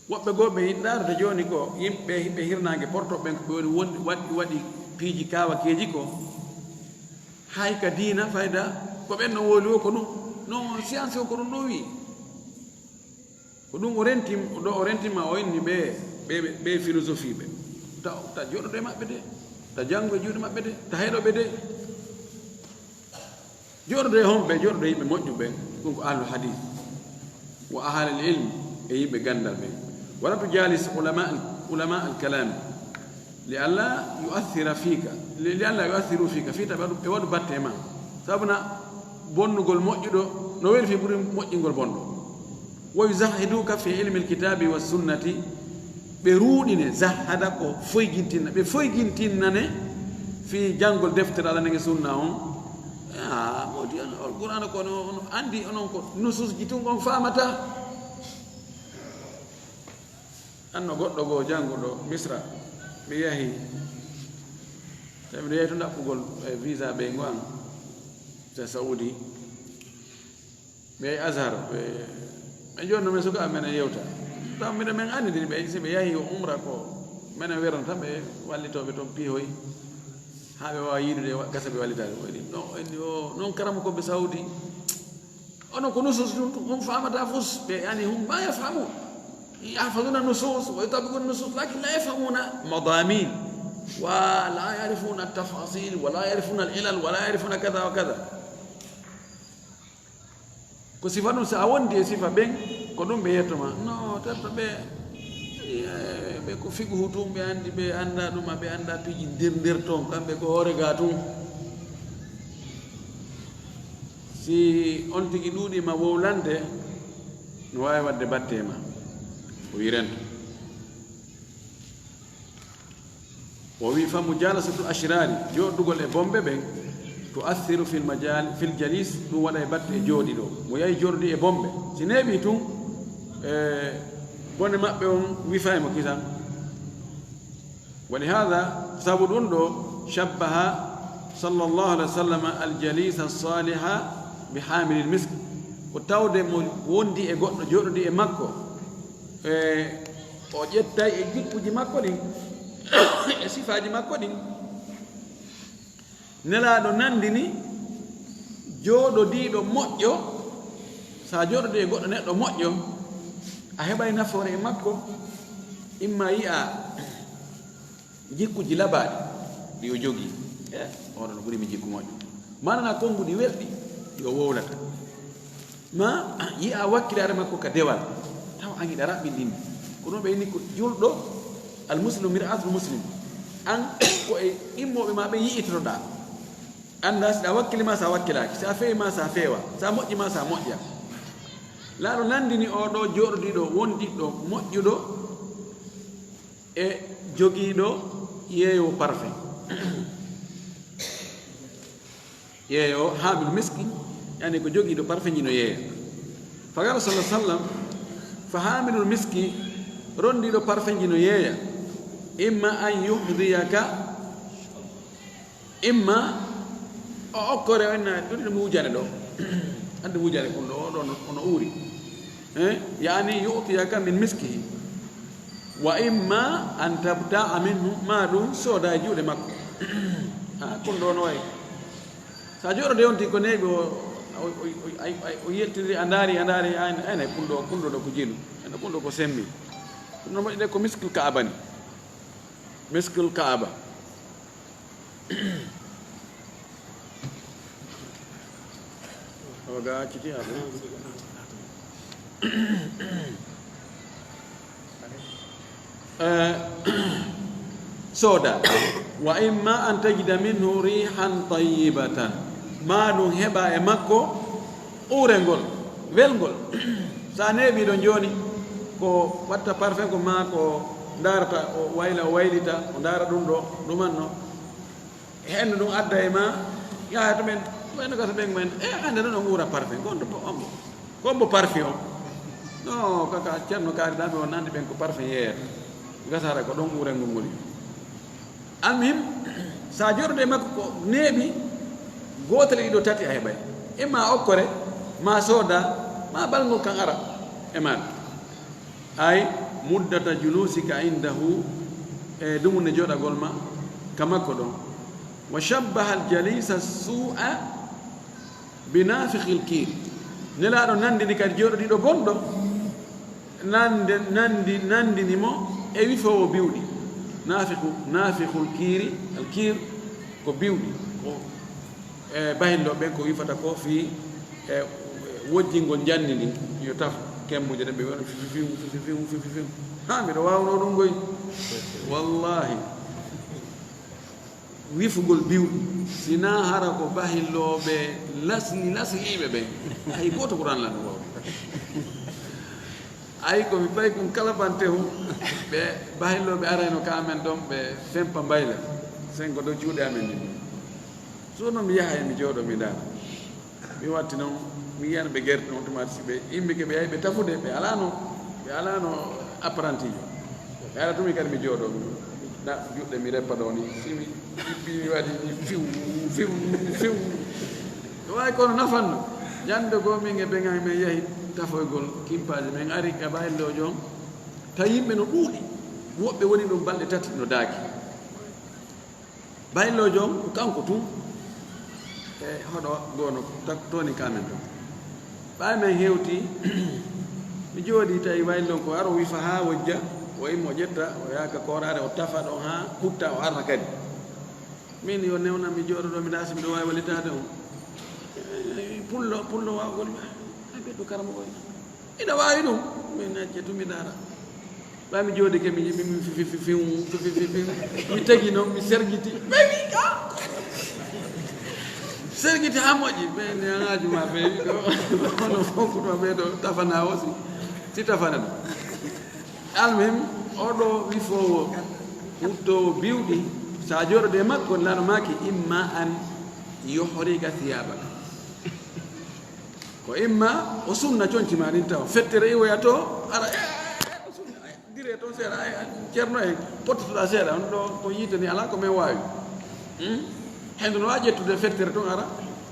woɓɓe goo ɓe yiɗɗarde jooni ko yimɓe hirnaange portoɓe ɓen ko ɓe waɗi piiji kawakeeji ko hay ka diina fayda ko ɓen no wooli o ko ɗum non science o ko ɗum ɗo wii ko ɗum o rentima o inni ɓe philosophie ɓe ta joɗode maɓɓe de, ta janngo e juuɗe maɓɓe de, ta heɗoɓe de, joɗode homɓe joɗode yimɓe moƴƴuɓe ɗum ko ahlu hadith wa ahlul ilm e yimɓe gandal ɓe. wala tujalis ulama alkalami li alla yuathira fika li alla yuathiru fika fita ɓe waɗu batte ma sabuna bonnugol moƴƴuɗo no weli fi ɓuri moƴƴingol bonɗo. wa yuzahiduka fi ilmi alkitabi wa sunnati ɓe ruuɗine zahada ko foygintinna ɓe foygintinnane fi janngol deftere Allah nege sunna on modi alqur'ana ko no andi onon ko nusus ji tun on famata. anno goɗɗo goo jannguɗo misra ɓe yahi tawi yehi to ɗaɓɓugol visa ɓe ngo an sa saudi ɓe yahi azhar ɓe jonno men suka menen yewta taw mbiɗa men andidini ɓe si ɓe yahi o umra ko menen werno tan ɓe wallitoɓe toon piihoy haa ɓe wawa yiidude gasa ɓe wallitade waɗi noon karama koɓe saudi onon ko nusus ɗum hum famata fus ɓe yani hum ma yafamu يحفظون النصوص ويطبقون النصوص لكن لا يفهمون مضامين ولا يعرفون التفاصيل ولا يعرفون العلل ولا يعرفون كذا وكذا. ko sifa ɗum so a wondi e sifa ɓen ko ɗum ɓe yettoma non tata ɓe ko figu tum ɓe andi ɓe annda ɗum ɓe annda piiji nder toon kamɓe ko hoore ga tum. si on tigi ɗuuɗima wowlande no wawi wadde battema o wirento o wi fa mujalasatu ashrari joɗɗugol e bombe ɓen to athiru fil jalis ɗum waɗa e batte e jooɗi ɗo mo yahi jordi e bombe si neeɓi tun bone maɓɓe on wifaymo kisan wa lihada sabu ɗum ɗo shabbaha sallllahu alih wa sallam aljalisa alsaliha bi hamili lmisk ko tawde mo wondi e goɗɗo joɗodi e makko o ƴettay e jikkuji makko ɗin e sifaji makko ɗin nelaɗo nandini jooɗodiiɗo moƴƴo. sa jooɗodi e goɗɗo neɗɗo moƴƴo a heɓay nafoore e makko imma yi'a jikkuji labaɗi ɗi o jogii oɗo no ɓurimi jikku moƴƴo manana konnguɗi welɗi yo wowlata ma yi'a wakkilare makko ka dewal taw an iɗa raɓɓiɗinni ko ɗum ɓe inni ko julɗo almuslimu mir'atul muslim an ko e immoɓe ma ɓe yi'itotoɗa anda siɗa wakkili ma sa wakkilaki sa feewi ma sa feewa sa moƴƴi ma sa moƴƴa. laaɗo nandini oɗo joɗodiɗo wondiɗɗo moƴƴuɗo e jogiiɗo yeeyo parfum yeeyo hamil miski yani ko jogiiɗo parfum ji no yeeya fagara sallah sallam fa hamilul miski rondiɗo parfum ji no yeeya imma an yuhdiyaka imma o okkore enna ɗuɗiɗo mi wujane ɗo ande wujane kon ɗo oɗo ono uuri yani yutiyaka min miskihi wa imma an tabta'a minhu ma ɗum sooda e juuɗe makko ha kon ɗo no wayi sa joɗode yonti ko neeɓi o yeltiri a ndaari ene kunɗo ɗo ko jilu ene kunɗo ko semmi ɗum no moƴƴi ɗe ko miskul kaaba ni miskul kaaba o ga acciti ha sooda wa imma an tajida minhu rihan tayyibatan ma ɗum heɓa e makko uurengol welngol sa neeɓi ɗo jooni ko watta parfum ko ma ko darata o wayla o waylita o dara ɗum ɗo ɗumanno henno ɗum adda e ma yaha to men ɓayno gata ɓen men ande noon o ɓuura parfum kombo parfum o non kaka ceerno kaariɗaɓe o nande ɓen ko parfum yeeyata gasara ko ɗon ɓuurel ngol ngoli almihim sa joɗode makko ko neeɓi gotel ɗiɗo tati a heɓay imma okkore ma sooda ma balngol kan ara e maɗa ay muddata julusika indahu e ɗumunde joɗagol ma ka makko ɗon wa shabbaha aljalisa su'a binafihi lkir nelaɗo nandini kadi joɗoɗiɗo bonɗo nandinimo e wifowo biwɗi nafihu lkiri alkir ko biwɗi ko bahillo ɓen ko wifata ko fi wojjingol janni ndin yo taf kemmuje ɗe ɓe waɗa fifim ha mbiɗo wawno ɗum goy wallahi wifugol biwɗi sina hara ko bahilloɓe lasliɓe ɓen hay goto ɓuran lan waw ayi komi payi kum kala bantehu ɓe bahilloɓe arayno ka amen ɗon ɓe fempa mbayla sengo ɗo juuɗe amen ni so noon mi yaha e mi jooɗo mi dara mi watti noon mi yiyana ɓe guerte noon tumati si ɓe yimɓe ke ɓe yahi ɓe tafude ɓe alano apprenti jo ɓe ara tumi kadi mi jooɗo juɗɗe mi reppa ɗo ni simi ɗiɓɓi mi waɗi ni fiw ɗo wawi kono nafanno ñande goo min e ɓeŋa min yahi tafoygol kimpaji min ari e bahillo jom taw yimɓe no ɗuuɗi woɓɓe woni ɗum balɗe tati no daaki bahillo jom kanko tun e hoɗo goono toni kamen ɗon ɓawi men hewti mi jooɗi tawi wayllon ko aro wifa ha wojja o immo ƴetta o yaaka korare o tafa ɗon ha hutta o arta kadi min yo newna mi jooɗo ɗo mi daasi miɗo wawi wallitade on pullo wawgol ay ɓeɗɗo karama koy ina wawi ɗum min ƴettu mi dara ɓa mi jooɗi ke mi yiɓi mi tagi noon mi sergiti ɓewi ka sergiti ha moƴƴi ɓe neŋaji ma ɓewi ɗo ono fonkutuma ɓeɗo tafana o si tafana ɗum almihim oɗo wifowo wuttowo biwɗi sa joɗode makko laɗo maki imma an yohriga thiyabaka ko imma o sunna coñcima ɗin taw fettere iwoya to ara dire toon seeɗa ceerno e pottotoɗa seeɗa on ɗo to yiite ni ala ko min wawi hendu no wawi ƴettude fettere toon ara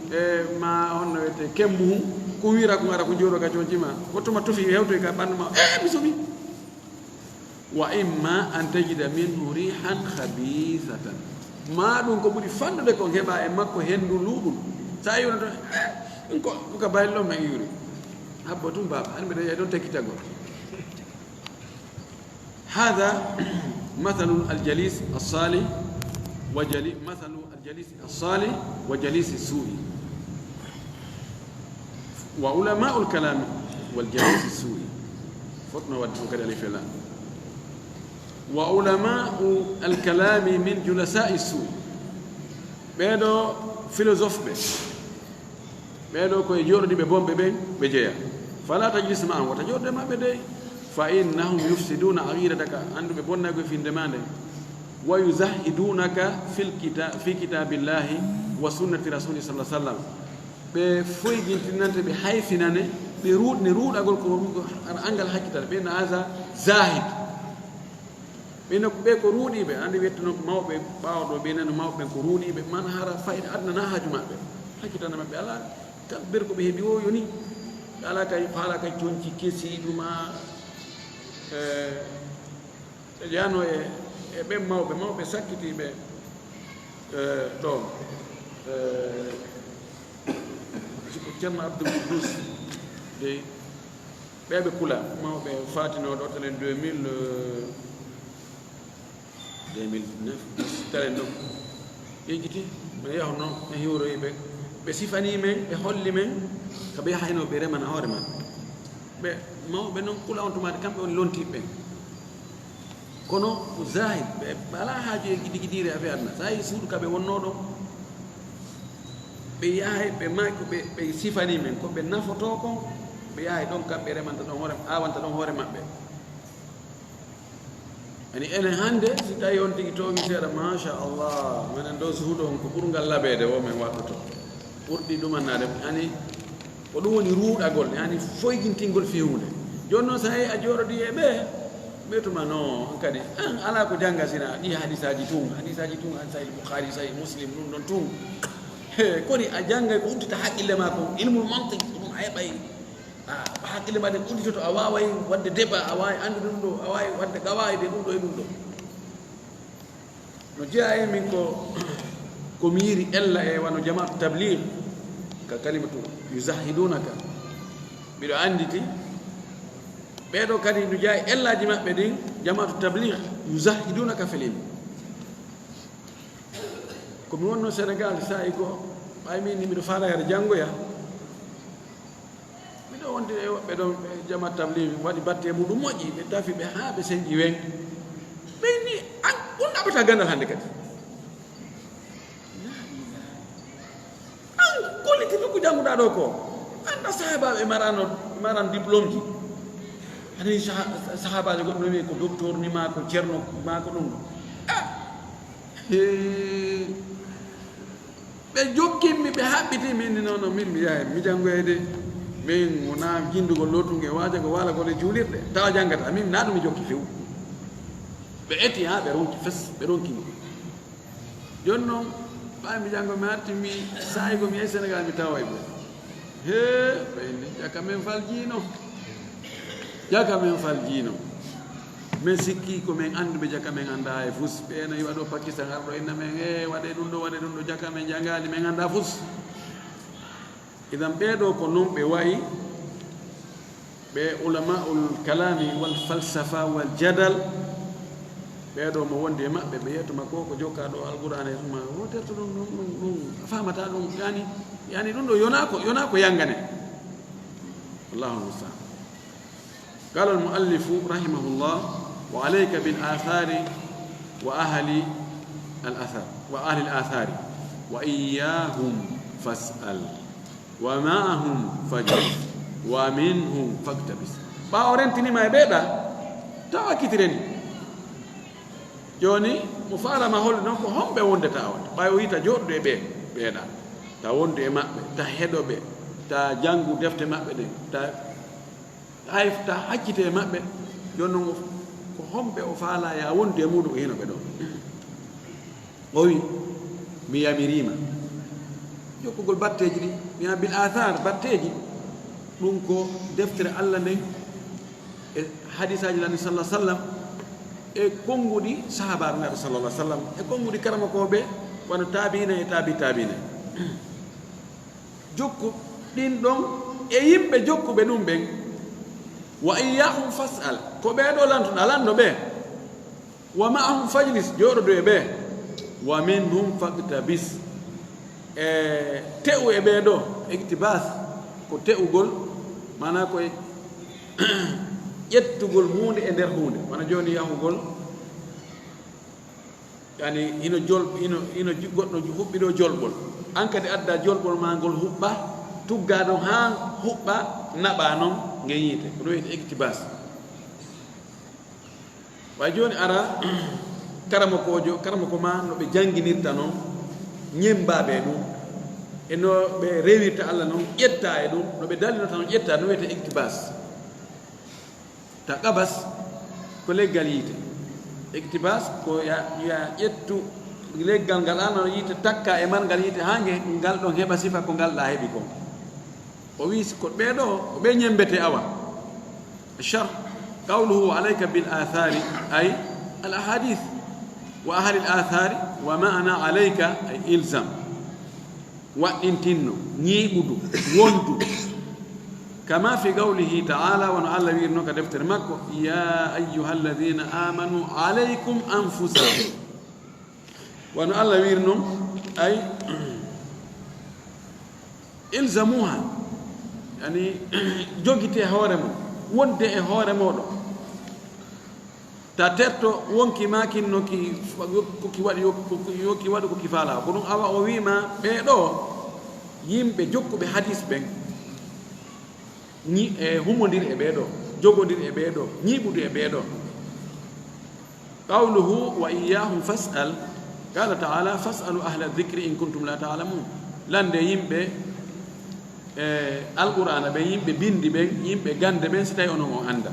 e ma honno wiyete kemmu hum ko wira ko ara ko jooɗo ka coñcima wottuma tufi hewtoy ka ɓandu ma mi somi wa imma an tajida minhu rihan khabithatan ma ɗum ko ɓuri fannude ko heɓa e makko hendu luuɓum sa yiwna to ɗum ko ka bayillo men yuri habbo tum baba an mbiɗa yeeyi ɗon tekkitagol hada mathalu aljalis alsalih mathalu aljalis alsalih wa jalisi suui wa ulamau lkalami waljalisi suui fotno wadde ɗum kadi alay fela wa ulamau alkalami min julasai suui ɓeɗo philosophe ɓe ɓeɗo koye joɗodiɓe bomɓe ɓen ɓe jeeya fala tajlis ma an wota joɗode maɓɓe dey fa innahum yufsiduna aqidataka anduɓe bonnay koye findema nde wa yuzahidunaka fi kitabillahi wa sunnati rasuli sallah sallam ɓe foygintinante ɓe hayfinane ɓe ruɗne ruɗagol ko angal hakkitata ɓe naasa zahid ɓe ko ruuɗiɓe andi wettuno mawɓe ɓawaɗo ɓe nano mawɓe ɓen ko ruuɗiɓe man hara fayida adnana haaju maɓɓe hakkitana maɓɓe ala kala ber ko ɓe heeɓi o yoni ɓe ala kay faala kay coñci kesiɗuma ɓe jeyano e ɓen mawɓe sakkitiɓe ɗo siko ceerno abdoul goudous dey ɓeɓe kula mawɓe fatinoɗo telen 2009 telen ɗon ƴeƴƴiti ɓe yahno e hiwroyi ɓe ɓe sifani men ɓe holli men ko ɓe hayno ɓe remana hoore maɓɓe ɓe mawɓe noon kula on tumade kamɓe woni lontiɓe ɓen kono ko zahid ɓe ala haaju e giɗi giɗire affaire adna sa yi suudu kaɓe wonno ɗon ɓe yahay ɓe maki ɓe sifani men ko ɓe nafoto kon ɓe yahay ɗon kamɓe remanta ɗon hoore awanta ɗon hoore maɓɓe ani enen hannde si tawi on tigi toowi seeɗa machallah minen ɗo suuɗo on ko ɓurgal laɓeede o min waɗɗoto ɓurɗi ɗumannade ani ko ɗum woni ruuɗagol yani foygintingol fewunde jooni noon so tawi a jooɗodi e ɓe ɓeytuma non on kadi an alaa ko jannga sina ɗi hadisaji tun hadisaji sahih boukhari sahih muslim ɗum ɗon tun kodi a janngay ko uddita haqqille ma ko ilmul mantique ɗum a heɓay haqqille ma ɗen udditoto a waaway waɗde débat a waawi anndu ɗum ɗo a waawi waɗde gawaayde ɗum ɗo e ɗum ɗo no jeeya e min ko mi yiri ella e wano jamaatu tablir ka kalimatu yusahidunaka mbiɗo annditi ɓeeɗo kadi no jeeya e ellaaji maɓɓe ɗin jamaatu tablir yusahidunaka fil ilm ko mi wonno sénégal sa'i goo ɓay min ni mbiɗo faala hede janngoya miɗo wonde e woɓɓe ɗon ɓe jama tabli waɗi batte muɗum moƴƴi ɓe tafi ɓe haa ɓe señƴi wen ɓe ni an on ɗaɓata gandal hannde kadi an golliti ɗum ko jannguɗa ɗo ko anda sahabaɓe marano diplôme ji anayi sahabajo goɗɗo no wiye ko docteur ni ma ko ceerno ma ko ɗum ɗo ɓe jokkinmi ɓe haɓɓiti min ni noon min mi yaha mi janngoyde min wona jindugol lootunge waaja ko waala gole juulirɗe tawa janngata min naa ɗum mi jokki few ɓe eti haa ɓe ronki fes ɓe ronkimi jooni noon ɓay mi janngo mi arti mi saayi ko mi yehi sénégal mi tawa e ɓe he ɓeyni jaka men faljiino jaka men faljiino min sikki ko min annduɓe jaka men annda e fus ɓeeno yiwa ɗo pakistan arɗo inna men waɗe ɗum ɗo jaka men janngaali min annda fus idan ɓeeɗo ko noon ɓe wayi ɓe ulamaul kalami wal falsafa wal jadal ɓeeɗo mo wondi e maɓɓe ɓe yettuma ko jokka ɗo alqur'an e tuma woterto ɗum famata ɗum yani ɗum ɗo yona ko yangane wallahu mustaan قال المؤلف رحمه الله وعليك بالآثار وأهل الآثار وإياهم فاسأل ومعهم فجلس ومنهم فاقتبس باورنتني ما يبدا تاوا كيترني joni mo faala ma holde non ko homɓe wondata awata ɓay o yita jooɗude e ɓeeɗa ta wondu e maɓɓe ta heɗoɓe ta janngu defte maɓɓe ɗe ta haccite e maɓɓe joni noon ko homɓe o faala ya wondu e muɗum o hino ɓe ɗon o wi mi yamirima jokkugol batteji ɗi mi bil athar batteji ɗum ko deftere allah nden e hadisaji lani sallah sallam e konnguɗi sahabaɓe naɓe sallallah sallam e konnguɗi karamakoɓe wano taabina e taabina jokku ɗin ɗon e yimɓe jokkuɓe ɗum ɓen wa iyahum fasal ko ɓeeɗo lantuɗa lanno ɓe wa maahum fajlis jooɗodo e ɓe wa minhum faktabis e te'u e ɓeeɗo ictibas ko te'ugol mana koye ƴettugol hunde e nder hunde wona jooni yahugol yani ino goɗɗo huɓɓiɗo jolɓol an kadi adda jolɓol ma ngol huɓɓa tugga ɗon haa huɓɓa naɓa noon nge yiite ko ɗo wiyete ictibas way jooni ara karamako ma no ɓe jannginirta noon ñembaɓe ɗum e no ɓe rewirta allah noon ƴetta e ɗum no ɓe dalinota noon ƴetta no wiyete ictibas ta qabas ko leggal yiite ictibas ko ya ƴettu leggal ngal ano yiite takka e man ngal yiite haa ngal ɗon heɓa sifa ko ngal ɗa heɓi kon o wi ko ɓeeɗo o ɓe ñembete awa char qawluhu alayka bil athari ay al ahadith wa ahli al athari wa maana alayka ay ilzam waɗɗintinno ñiiɓudu wondu kama fi qawlihi ta'ala wa alla wirno ka deftere makko ya ayyuha alladhina amanu alaykum anfusakum wa alla wirno ay ilzamuha yani jogite hoore mo wonde e hoore moɗo ta terto wonki makinno koki waɗi koki faala ko ɗum awa o wima ɓeeɗo yimɓe jokkuɓe hadis ɓen humodir e ɓeeɗo jogodir e ɓeeɗo ñiiɓude e ɓeeɗo qawluhu wa iyyahum fas'al qala ta'ala fas'alu ahla dhikri in kuntum la ta'lamun lande yimɓe alqur'ana ɓe yimɓe bindi ɓen yimɓe gande ɓen so tawi onon on anda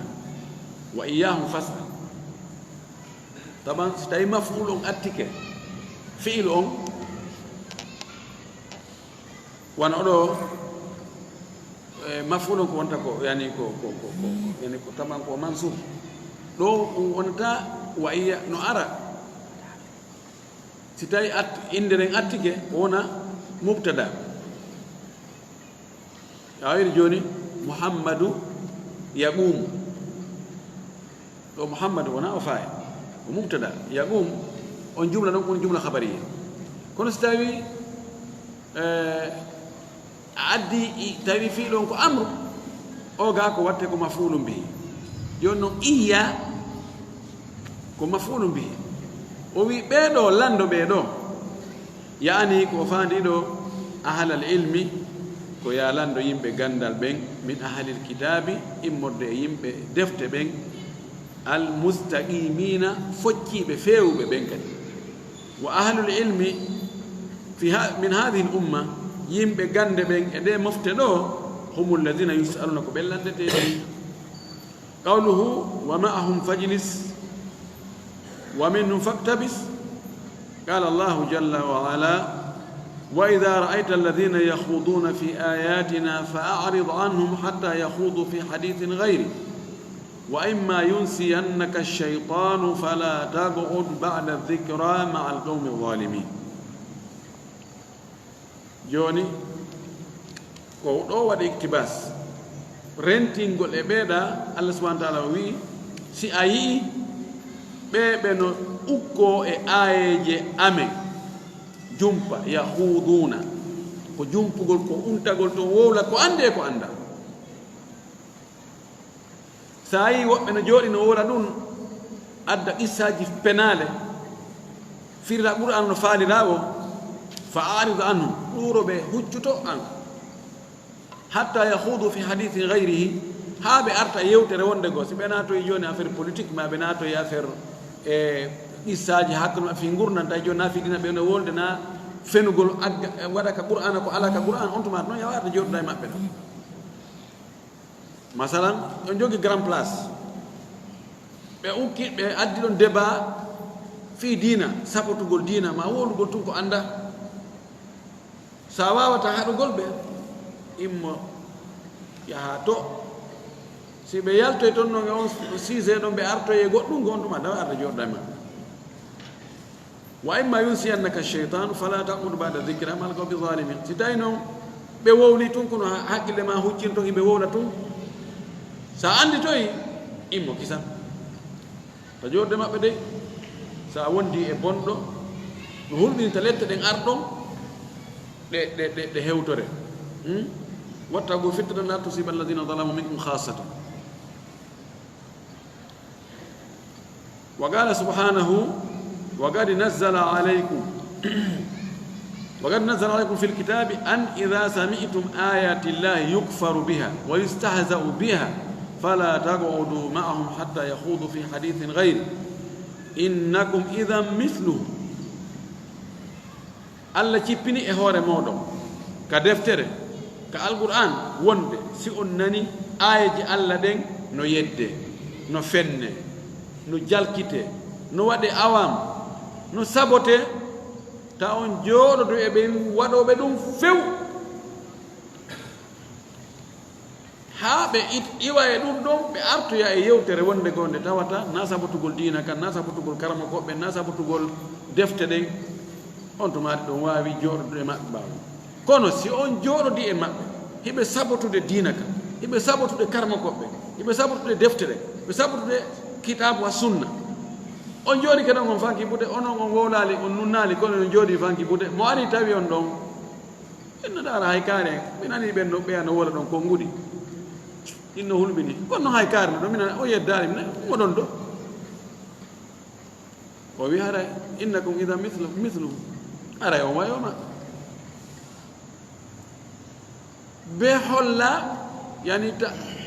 wa iyyahum fas'al taban so tawi maf'ul on attike fi'il on wana oɗo maf'ul on ko wonta ko yani ko yani ko taban ko mansur ɗo wonta wa iya no ara si tawi inderen attike wona mubtada awiri joni muhammadu yaqumu ɗo muhammadu wona o faye o mubtada yaqum on jumla ɗon on jumla habariya kono si tawi addi tawi fiiɗon ko amru o ga ko watte ko mafulum bihi joni noon iya ko mafulum bihi o wi ɓeeɗo lando ɓeeɗo yaani ko faandiɗo ahlal ilmi ko ya lando yimɓe gandal ɓen min ahlil kitabi immorde e yimɓe defte ɓen almustaqimina focciɓe fewɓe ɓen kadi wa ahlul ilmi min hadihi l umma yimɓe gande ɓen e nde mofte ɗo hum alladina yusaluna ko ɓellandeteɗi qawluhu wa ma'ahum fajlis wa minhum faktabis qala allahu jalla wa ala wa idha ra'ayta alladhina yakhuduna fi ayatina fa'rid anhum hatta yakhudu fi hadithin ghayri wa imma yunsiyannaka ash-shaytanu fala taq'ud ba'da adh-dhikra ma'a al-qawmi adh-dhalimin joni ko ɗo waɗi iktibas rentingol e ɓeeɗa allah subahana taala wi si a yii ɓeɓe no ukko e ayeje amen jumpa yahuduna ko jumpugol ko untagol to wowla ko ande ko anda sa yi woɓɓe no jooɗi no wowla ɗum adda qissaji penale firra qur'an no faalira o fa arid anhum ɗuroɓe huccuto an hatta yahudu fi hadithin gayrihi ha ɓe arta yewtere wonde goo si ɓe natoye joni affaire politique ma ɓe natoye affaire e qissaji hakkude ma fi gurdanta joni na fiɗina ɓe no wolde na fenugol agga waɗa ka qur'ana ko ala ka qur'an on tuma noon yawarde joɗɗa e maɓɓe ɗo masalan on jogui grand place ɓe ukki ɓe addi ɗon débat fi dina saɓotugol dina ma wolugol tun ko anda sa wawata haɗugol ɓe immo yaha to si ɓe yaltoye toon noon e on sujet ɗon ɓe artoye goɗɗum gon ɗum a dawa arde joɗɗa e maɓɓe wa imma yunsiyannaka cheytanu fala taqud bada dicra mal qawmi zalimin si tawi noon ɓe wowli tun kono haqqille ma huccin toon hiɓe wowla tun sa andi toyi immo kisan to jorde maɓɓe de sa wondi e bonɗo no hulɓinta lette ɗen arɗon ɗe hewtore wattago fitnatan la tusiba alladina zalamu minkum khasatan wa qala subhanahu وقد نزل عليكم في الكتاب أن إذا سمعتم آيات الله يكفر بها ويستهزأ بها فلا تقعدوا معهم حتى يخوضوا في حديث غيره إنكم إذا مثله الله تبني إهور مودو كدفتر كالقرآن وند سي أنني آية الله دين نو يد نو فن نو جالكته نو ودي أوام no sabote ta on jooɗoto e ɓe waɗoɓe ɗum few haa ɓe iwa e ɗum ɗon ɓe artoya e yewtere wonde gonde tawata na sabotugol diina kan na sabotugol karama koɓɓe na sabotugol defte ɗen on tumaati ɗon waawi jooɗoɗo e maɓɓe mbaawo kono si on jooɗodi e maɓɓe hiɓe sabotude diina kan hiɓe sabotude karama koɓɓe hiɓe sabotude defte ɗen ɓe sabotude kitabu wa sunna on jooɗi keɗon on fanki bude onon on wowlali on nunnaali kono on jooɗi fanki bude mo ari tawi on ɗon innoɗara hay kaare mi nani ɓen no ɓeya no wola ɗon ko nguɗi inno hulɓini kono hay kaare no ɗo mina o yeddari mine moɗon ɗo o wi haray innakum ida mithluhu aray on wayoma be holla yani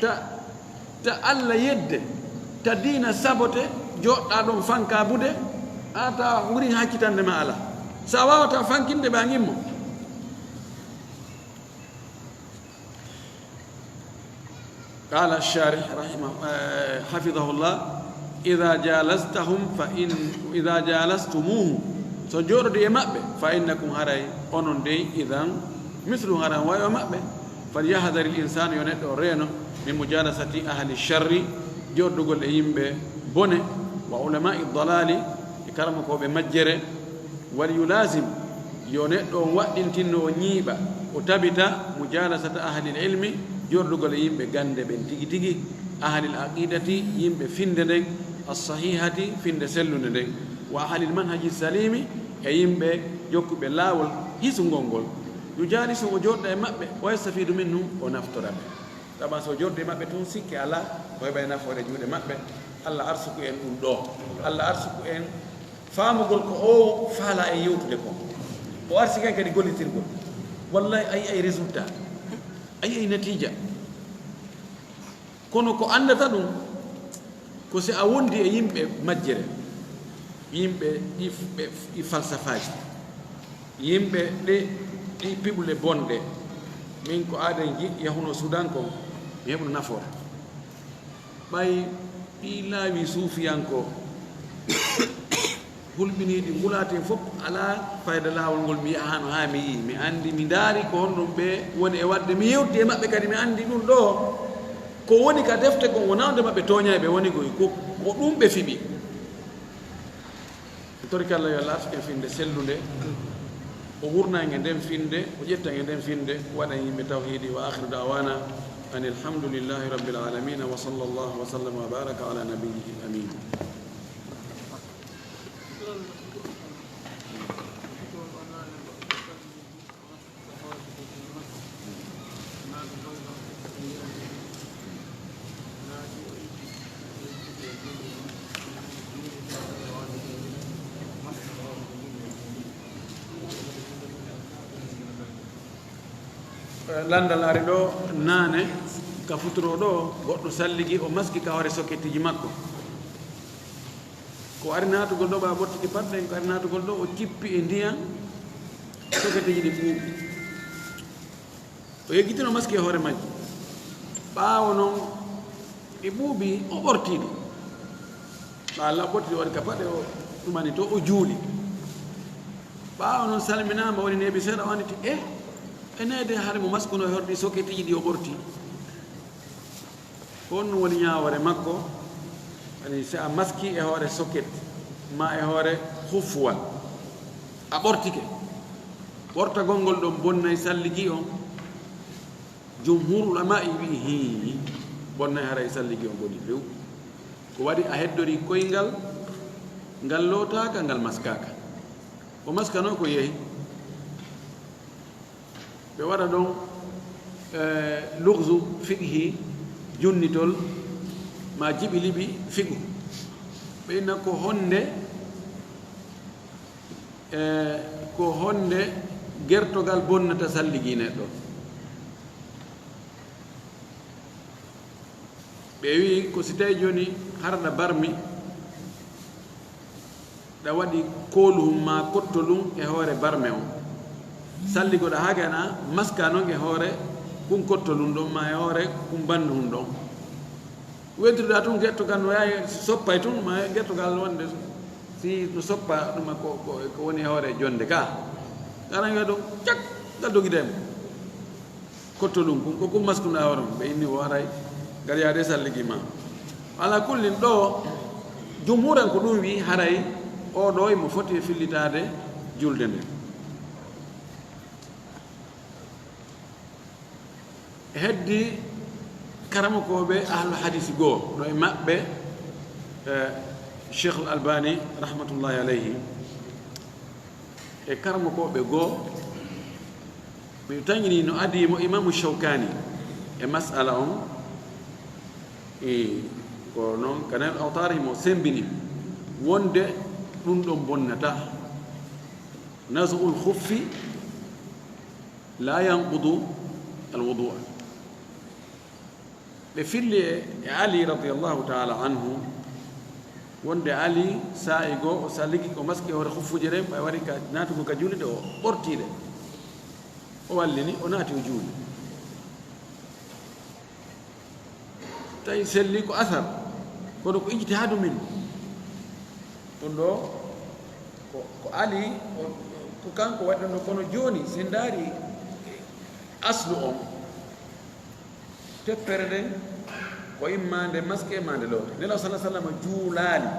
ta Allah yedde ta diina sabote joɗɗa ɗon fanka bude ata wuri hakkitande ma ala sa wawata fankinde ɓa ngimmo قال الشارح حفظه الله إذا جالستموه سجور دي مأبه فإنكم هراي أنون دي إذن مثل هراي ويو مأبه فليحذر الإنسان يونيتو رينو من مجالسة أهل الشر جور دوغل يمبه بني وعلماء الضلال يكرمكو بمجره وليلازم يونيتو وقتنتنو نيبا وتبتا مجالسة أهل العلم jordugol yimɓe gande ɓen tigi tigi ahalil aqidati yimɓe finde nden as-sahihati finde sellude nden wa ahalil manhaji salimi e yimɓe jokkuɓe laawol hisugol ngol yujalisu o joɗɗa e maɓɓe wa yastafidu minhum o naftoraɓe tawa so jorde maɓɓe tun sikke ala koye ɓay nafoore juuɗe maɓɓe allah arsuku en ɗum ɗo allah arsuku en faamugol ko o faala e yewtude ko o arsi ken kadi gollitirgol wallahi ayi ay résultat ay natija kono ko andata ɗum ko si a wondi e yimɓe majjere yimɓe ɗi falsafaji yimɓe ɗi piɓule bonɗe min ko aaden yahuno Sudan ko mi heɓno nafoore ɓay ɗi laawi suufiyanko hulɓiniɗi ngulaten fof ala fayda laawol ngol mi yahano ha mi yii mi andi mi daari ko honɗum ɓe woni e wadde mi yewti e maɓɓe kadi mi andi ɗum ɗo ko woni ka defte kon wonande maɓɓe toñayɓe woni koy ko ɗum ɓe fiɓi torki Allah yo Allah arsuken finde sellude o wurnange nden finde o ƴettange nden finde waɗan yimɓe tawhidi wa akhiru dawana an alhamdulillahi rabbil alamin wa sallallahu wa sallama wa baraka ala nabiyyihi amin landal ari ɗo naane ka futuro ɗo goɗɗo salligi o maski ka hoore sokettiji makko ko ari naatugol ɗo ɓa ɓottiki patɗen ko ari naatugol ɗo o cippi e ndiyan sokettiji ɗi ɓuuɓi o yeggitino maski e hoore majji ɓaawo noon ɗi ɓuuɓi o ɓortiɗi ɓa Allah ɓottidi waɗi ka paɗe o ɗumani to o juuli ɓaawo noon salminama woni neeɓi seeɗa o anditi enede haare mo maskuno e horɗi sokettiji ɗi o ɓorti ko on ɗum woni ñaawore makko ani si a maski e hoore soket ma e hoore hufwal a ɓortike ɓortagol ngol ɗon bonnay salligi on jumhur ulama wi hi bonnay hara e salligi on boni few ko waɗi a heddori koyngal ngal lootaka ngal maskaka o maskano ko yehi ɓe waɗa ɗon lugzu fiqhi junnitol ma jiɓi liɓi fiqu ɓe inna ko honde gertogal bonnata salligi neɗɗo ɓe wi ko si tawi joni harɗa barmi ɗa waɗi kooluhum ma kottolum e hoore barme on salligoɗa hagana maska noon e hoore kum kottolum ɗon ma e hoore kum banduhum ɗon wedduɗa tun gettogal no yawi soppay tun ma gettogal wonde si no soppa ɗuma ko woni e hoore jonde ka aran wiya ɗum cak ngal dogidemo kottolum kum ko kum maskuɗa hoore ɓe inni o aray ngal yaade salligi ma ala kullin ɗo jumhuran ko ɗum wi haray oɗo imo foti e fillitade julde nde heddi karamokoɓe ahlu hadisi goo ɗo e maɓɓe cheikh al albani rahmatullahi alayhi e karamokoɓe goo mi tañini no adimo imamu Shawkani e masala on ko noon kanel awtari mo sembini wonde ɗum ɗon bonnata nasul khuffi la yanqudu alwudua ɓe filli e Ali radiallahu taala anhu wonde ali sa'i go o saliki ko maski hore khufuje re bay wari ka natugo ka julide o ɓortiɗe o wallini o naati o juuli tawi selli ko athar kono ko ijtihadu min ɗum ɗo ko ali ko kanko waɗɗano kono joni se ndaari aslu on teppere nden ko immande maske e mande lowte nelaw sallah sallam juulaali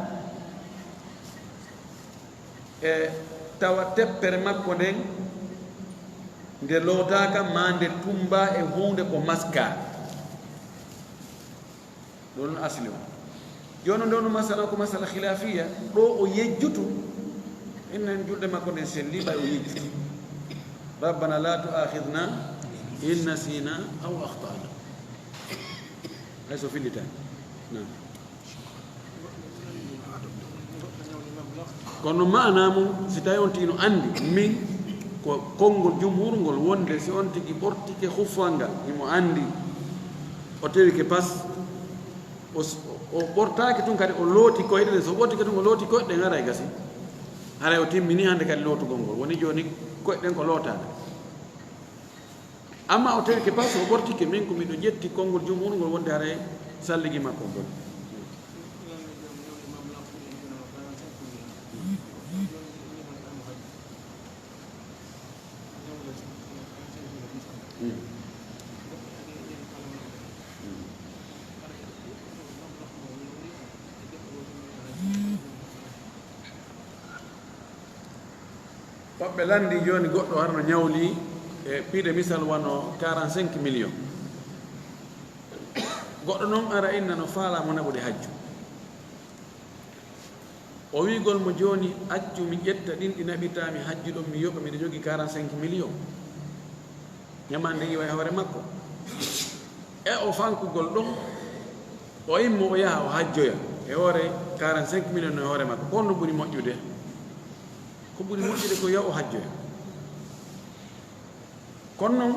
e tawa teppere makko nden nde lootaka ma nde tumba e hunde ko maska ɗo noon asli o jono ndewno masala ko masala khilafiya ɗo o yejjutu innen julɗe makko nden selli ɓay o yejjutu rabbana la tu'akhidna in nasina aw akhtana hay so fillitani kono mana mum si tawi on tigi no andi min ko konngol jumhur ngol wonde si on tigi ɓortike huffal ngal imo andi o tewi ke pas o ɓortaki tun kadi o looti koyɗe ɗen so ɓortike tun o looti koyɗe ɗen ara e gasi haray o timmini hannde kadi lootugol ngol woni joni koyɗe ɗen ko lootade amma o tawi ke pas o ɓortike min ko miɗo ƴetti konngol jumhur ngol wonde haray salligi makko ngol woɓɓe landi joni goɗɗo harno ñawli e piide misal wano 45 millions goɗɗo noon ara inna no faalamo naɓude hajju o wigol mo joni accu mi ƴetta ɗin ɗi naɓitami hajju ɗon mi yoɓa miɗa jogui 45 millions ñamande iwa e hoore makko e o fankugol ɗon o immo o yaha o hajjoya e hoore 45 millions no e hoore makko konno ɓuri moƴƴude ko ɓuri moƴƴude ko yaw o hajjoya kono noon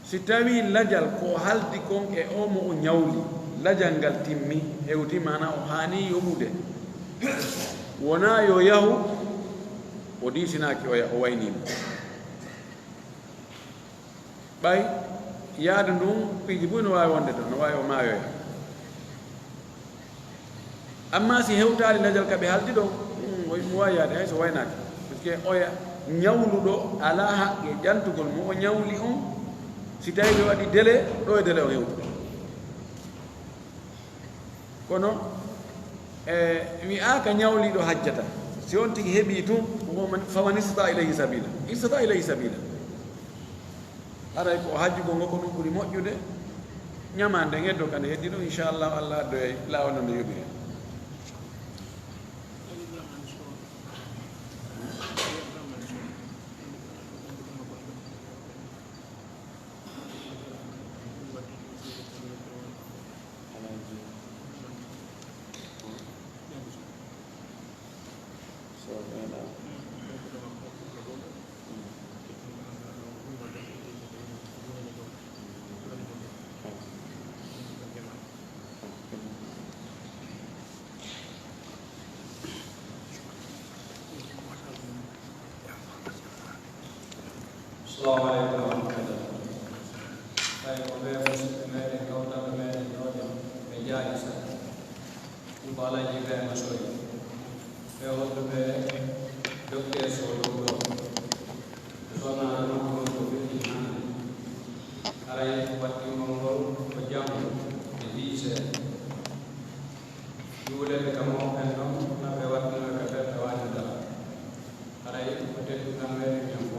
si tawi lajal ko haldi kon e o mo o ñawli lajal ngal timmi hewti mana o haani yoɓude wona yo yahu o diisinaki o waynimo ɓay yaade ndun piiji boy no wawi wonde ɗon no wawi o maayoya amma si hewtali lajal kaɓe haldi ɗon mo wawi yaade hay so waynaki par ce que oya ñawluɗo ala haqqe ƴantugol mo o ñawli on si tawi ɓe waɗi délai ɗo e délai o hewtu kono wi'aka ñawliɗo hajjata si on tigi heeɓi tun faman istata ilayhi sabila istata ilayhi sabila aray ko hajjugol ngo ko ɗum ɓuri moƴƴude ñamande ngeddo kande heddi ɗum inchallah allah addoya laawol no nde yoɓi hen Assalamualaikum warahmatullahi wabarakatuh. Ko be musidɓe meɗen kawtaɓe meɗen ɗoɗen ɓe jaaɗi sa ɗum ko alaji ibrahima soyi ɓe hodduɓe docteur soɗo ɗo sona nokkunon ko ɓeɗi hande aray waɗɗingol ngol ko jamma e 10 heures juuleɓe kam moɓɓen ɗon naɓe waɗɗinoɓe ka ɓerɗe wani dala aray ko tedduɗan meɗen jam